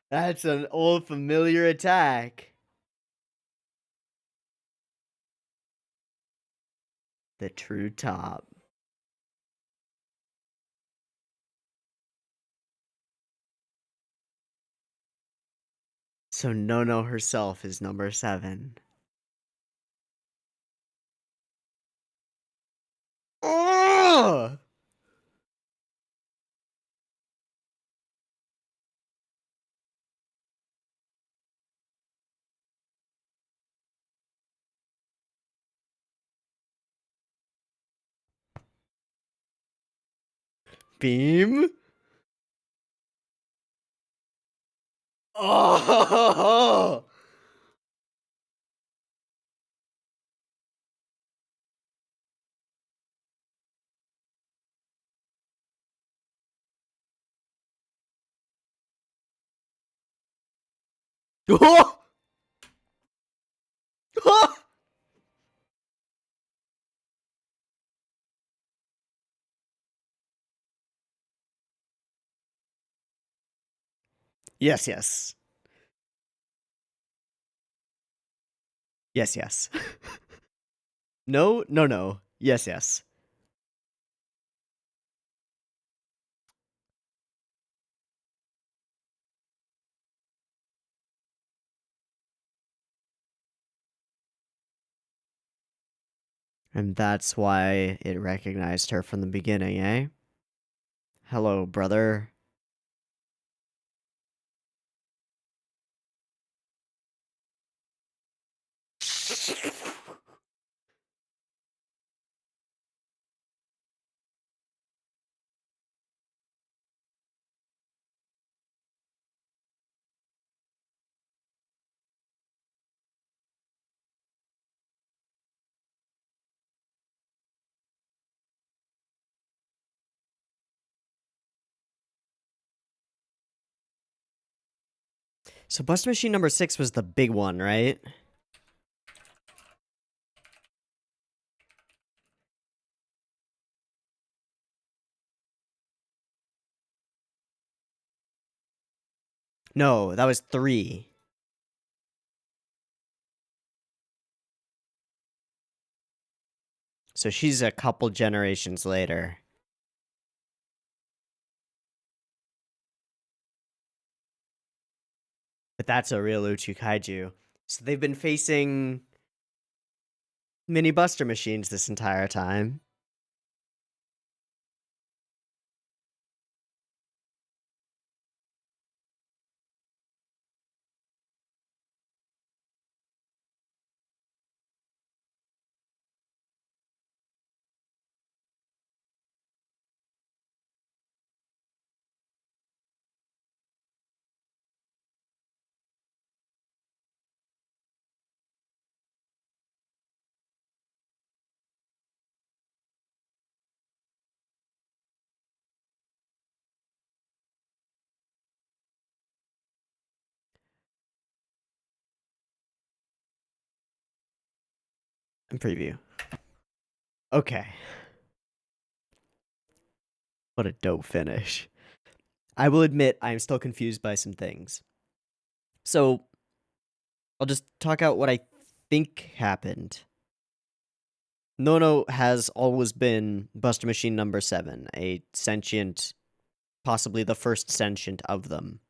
That's an old familiar attack. The true top. So Nono herself is number 7. Oh! Beam? Oh! Oh! Oh! Yes, yes. Yes, yes. No, no, no. Yes, yes. And that's why it recognized her from the beginning, eh? Hello, brother. So Buster Machine number 6 was the big one, right? No, that was 3. So she's a couple generations later. But that's a real Uchu Kaiju. So they've been facing mini Buster Machines this entire time. And preview. Okay. What a dope finish. I will admit I'm still confused by some things. So I'll just talk out what I think happened. Nono has always been Buster Machine number 7, a sentient, possibly the first sentient of them,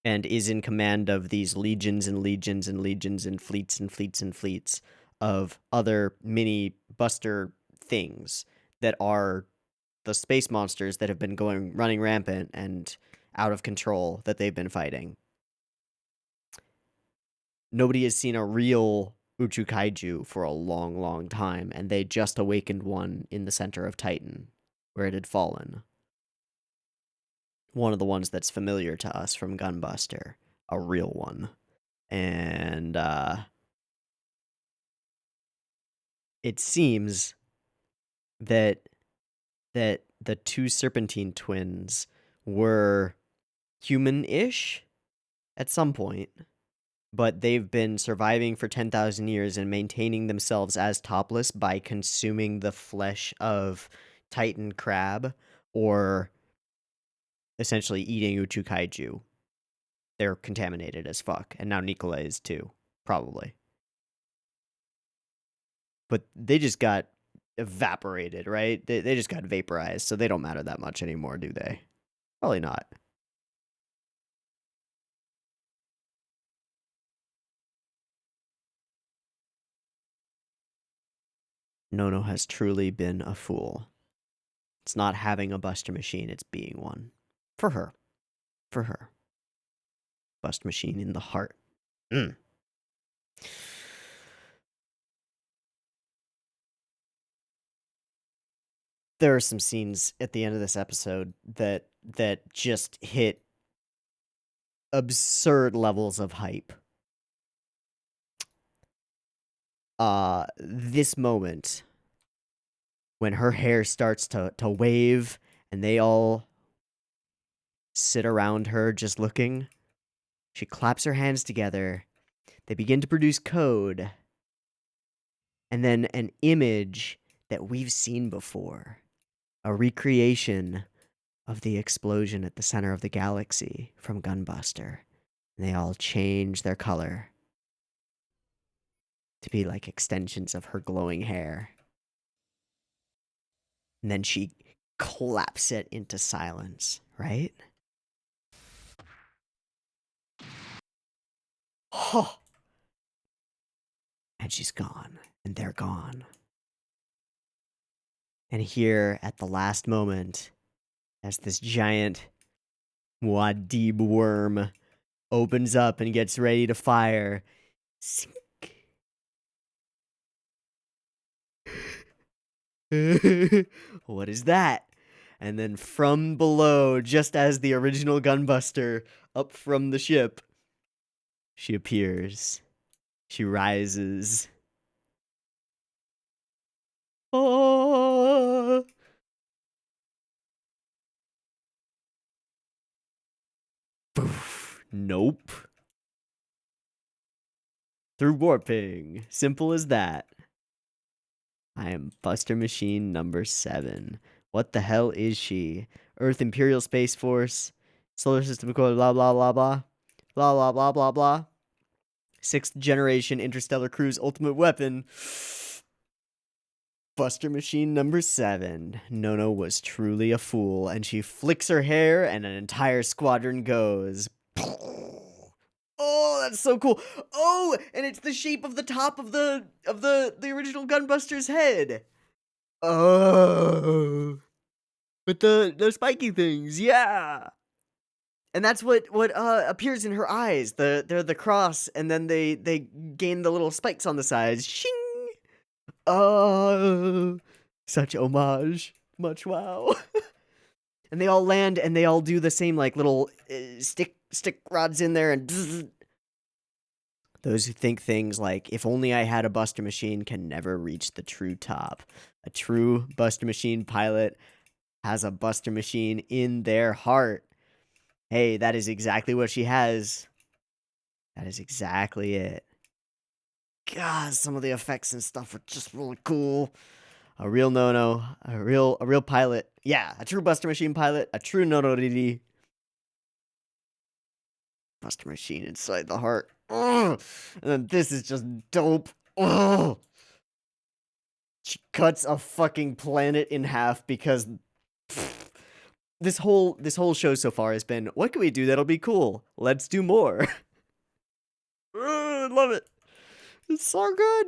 and is in command of these legions and legions and legions and fleets and fleets and fleets of other mini Buster things that are the space monsters that have been running rampant and out of control that they've been fighting. Nobody has seen a real Uchu Kaiju for a long, long time, and they just awakened one in the center of Titan, where it had fallen. One of the ones that's familiar to us from Gunbuster, a real one. And it seems that the two Serpentine twins were human-ish at some point, but they've been surviving for 10,000 years and maintaining themselves as topless by consuming the flesh of Titan crab or essentially eating Uchu Kaiju. They're contaminated as fuck, and now Nicola is too, probably. But they just got evaporated, right? They just got vaporized, so they don't matter that much anymore, do they? Probably not. Nono has truly been a fool. It's not having a Buster Machine, it's being one. For her. For her. Buster Machine in the heart. Mm. There are some scenes at the end of this episode that just hit absurd levels of hype. This moment when her hair starts to wave and they all sit around her just looking. She claps her hands together. They begin to produce code. And then an image that we've seen before. A recreation of the explosion at the center of the galaxy from Gunbuster. And they all change their color to be like extensions of her glowing hair. And then she claps it into silence, right? Oh. And she's gone. And they're gone. And here at the last moment, as this giant Muad'Dib worm opens up and gets ready to fire, sink. What is that? And then from below, just as the original Gunbuster up from the ship, she appears. She rises. Oh! Poof. Nope. through warping. Simple as that. I am Buster Machine number 7. What the hell is she? Earth Imperial Space Force. Solar System blah blah blah blah. Blah blah blah blah blah. 6th generation interstellar cruise ultimate weapon. Buster Machine number 7. Nono was truly a fool, and she flicks her hair and an entire squadron goes. Oh, that's so cool. Oh, and it's the shape of the top of the original Gunbuster's head. Oh. With the spiky things. Yeah. And that's what appears in her eyes. They're the cross, and then they gain the little spikes on the sides. Shing. Oh, such homage. Much wow. And they all land, and they all do the same, like, little stick rods in there, and bzz. Those who think things like, if only I had a Buster Machine, can never reach the true top. A true Buster Machine pilot has a Buster Machine in their heart. Hey, that is exactly what she has. That is exactly it. God, some of the effects and stuff are just really cool. A real Nono, a real pilot. Yeah, a true Buster Machine pilot, a true Nono DD. Buster Machine inside the heart. Ugh. And then this is just dope. Ugh. She cuts a fucking planet in half because this whole show so far has been, what can we do that'll be cool? Let's do more. I love it. It's so good.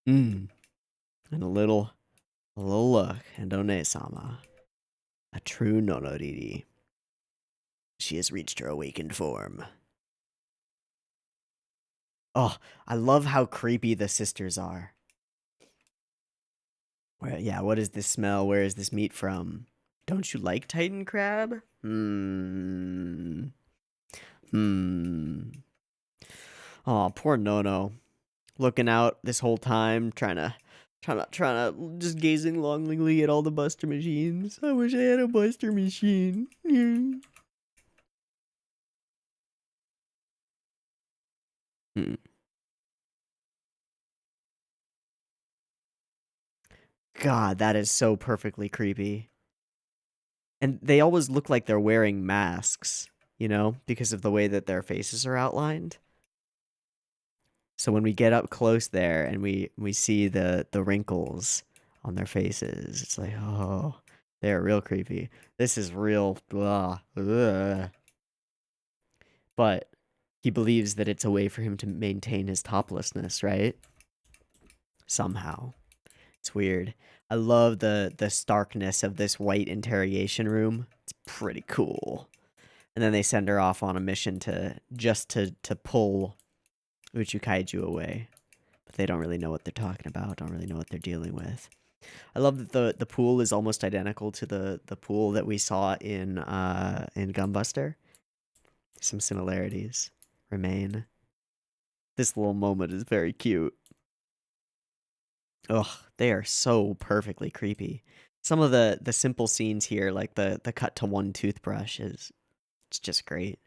And a little look, and One-sama, a true Nonoriri. She has reached her awakened form. Oh, I love how creepy the sisters are. Yeah, what is this smell? Where is this meat from? Don't you like Titan crab? Oh, poor Nono. Looking out this whole time, trying to just gazing longingly at all the Buster Machines. I wish I had a Buster Machine. God, that is so perfectly creepy. And they always look like they're wearing masks, because of the way that their faces are outlined. So when we get up close there and we see the wrinkles on their faces, it's like, oh, they're real creepy. This is real blah. Ugh. But he believes that it's a way for him to maintain his toplessness, right? Somehow. It's weird. I love the starkness of this white interrogation room. It's pretty cool. And then they send her off on a mission to pull Uchukaiju away. But they don't really know what they're talking about, don't really know what they're dealing with. I love that the pool is almost identical to the pool that we saw in Gunbuster. Some similarities remain. This little moment is very cute. Ugh, they are so perfectly creepy. Some of the simple scenes here, like the cut to one toothbrush, it's just great.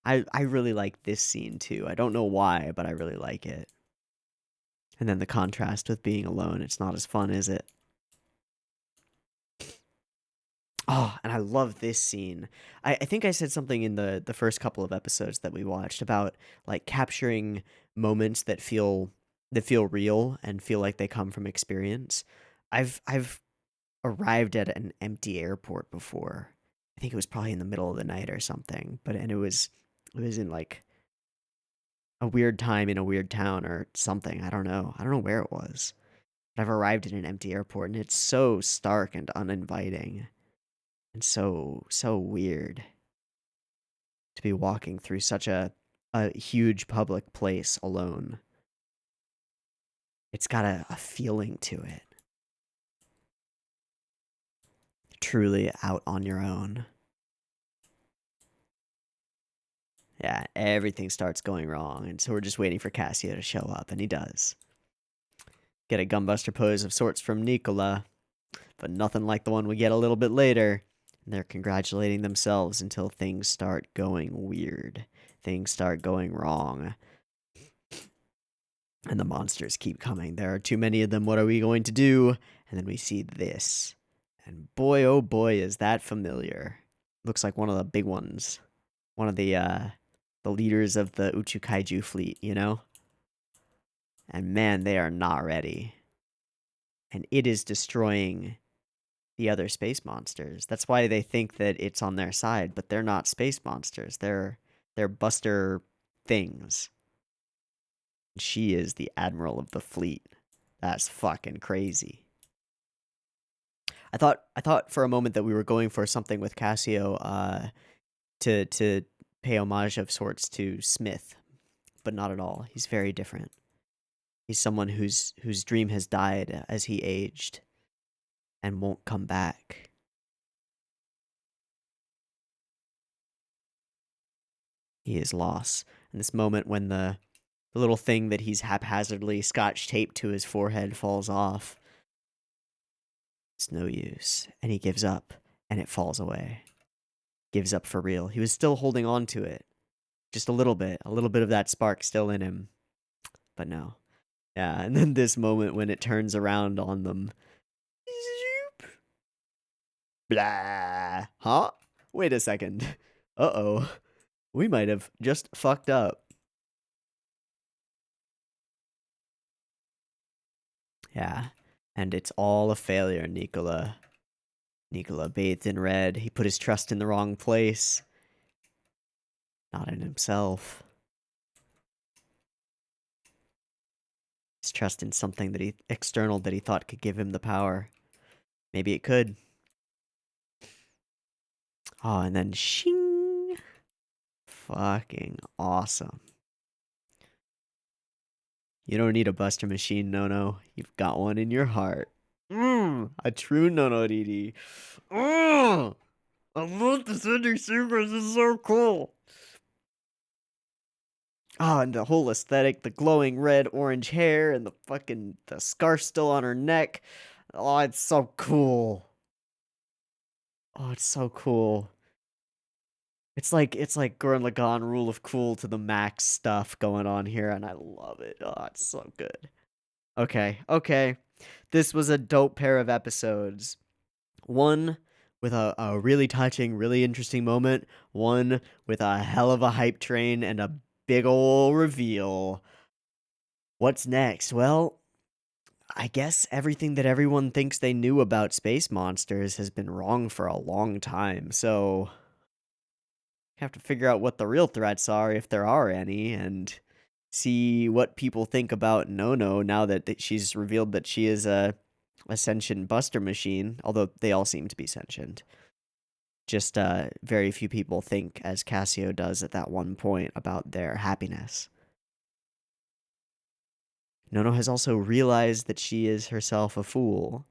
I really like this scene too. I don't know why, but I really like it. And then the contrast with being alone, it's not as fun, is it? Oh, and I love this scene. I think I said something in the first couple of episodes that we watched about like capturing moments that feel real and feel like they come from experience. I've arrived at an empty airport before. I think it was probably in the middle of the night or something, and it was in like a weird time in a weird town or something. I don't know where it was. But I've arrived at an empty airport and it's so stark and uninviting. And so weird to be walking through such a huge public place alone. It's got a feeling to it. Truly out on your own. Yeah, everything starts going wrong, and so we're just waiting for Cassio to show up, and he does. Get a gunbuster pose of sorts from Nicola, but nothing like the one we get a little bit later. And they're congratulating themselves until things start going weird. Things start going wrong. And the monsters keep coming. There are too many of them. What are we going to do? And then we see this. And boy, oh boy, is that familiar. Looks like one of the big ones. One of the leaders of the Uchu Kaiju fleet, you know? And man, they are not ready. And it is destroying the other space monsters. That's why they think that it's on their side, but they're not space monsters. They're buster things. She is the admiral of the fleet. That's fucking crazy. I thought for a moment that we were going for something with Cassio to pay homage of sorts to Smith, but not at all. He's very different. He's someone whose dream has died as he aged and won't come back. He is lost. And this moment when the little thing that he's haphazardly scotch taped to his forehead falls off, it's no use. And he gives up, and it falls away. Gives up for real. He was still holding on to it. Just a little bit of that spark still in him. But no. Yeah, and then this moment when it turns around on them. Blah. Huh? Wait a second. Uh-oh. We might have just fucked up. Yeah. And it's all a failure, Nicola. Nicola bathed in red. He put his trust in the wrong place. Not in himself. His trust in something that external that he thought could give him the power. Maybe it could. Oh, and then shing. Fucking awesome. You don't need a buster machine, Nono. You've got one in your heart. A true Nono DD. I love this ending sequence. This is so cool. Oh, and the whole aesthetic, the glowing red orange hair and the scarf still on her neck. Oh, it's so cool. Oh, it's so cool. It's like Gurren Lagann rule of cool to the max stuff going on here, and I love it. Oh, it's so good. Okay. This was a dope pair of episodes. One with a really touching, really interesting moment. One with a hell of a hype train and a big ol' reveal. What's next? Well, I guess everything that everyone thinks they knew about space monsters has been wrong for a long time, so have to figure out what the real threats are, if there are any, and see what people think about Nono now that she's revealed that she is a sentient buster machine, although they all seem to be sentient. Just very few people think as Cassio does at that one point about their happiness. Nono has also realized that she is herself a fool.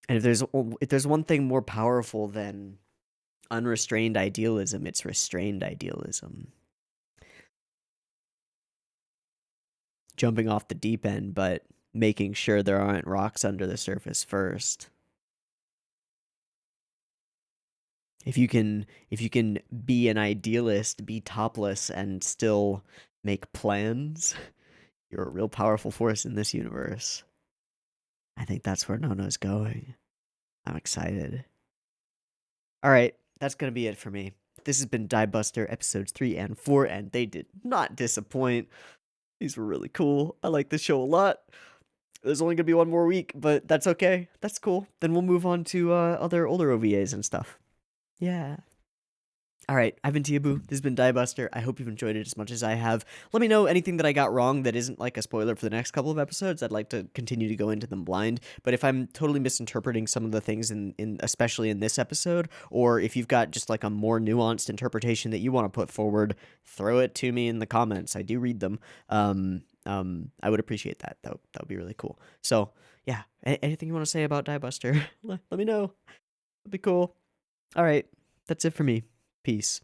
And if there's one thing more powerful than unrestrained idealism, it's restrained idealism. Jumping off the deep end, but making sure there aren't rocks under the surface first. If you can be an idealist, be topless, and still make plans, you're a real powerful force in this universe. I think that's where Nono's going. I'm excited. Alright, that's gonna be it for me. This has been Diebuster episodes 3 and 4, and they did not disappoint. These were really cool. I like this show a lot. There's only gonna be one more week, but that's okay. That's cool. Then we'll move on to other older OVAs and stuff. Yeah. Alright, I've been Teeaboo. This has been Diebuster. I hope you've enjoyed it as much as I have. Let me know anything that I got wrong that isn't like a spoiler for the next couple of episodes. I'd like to continue to go into them blind. But if I'm totally misinterpreting some of the things in especially in this episode, or if you've got just like a more nuanced interpretation that you want to put forward, throw it to me in the comments. I do read them. I would appreciate that. That would be really cool. So yeah, anything you want to say about Diebuster, let me know. That'd be cool. Alright, that's it for me. Peace.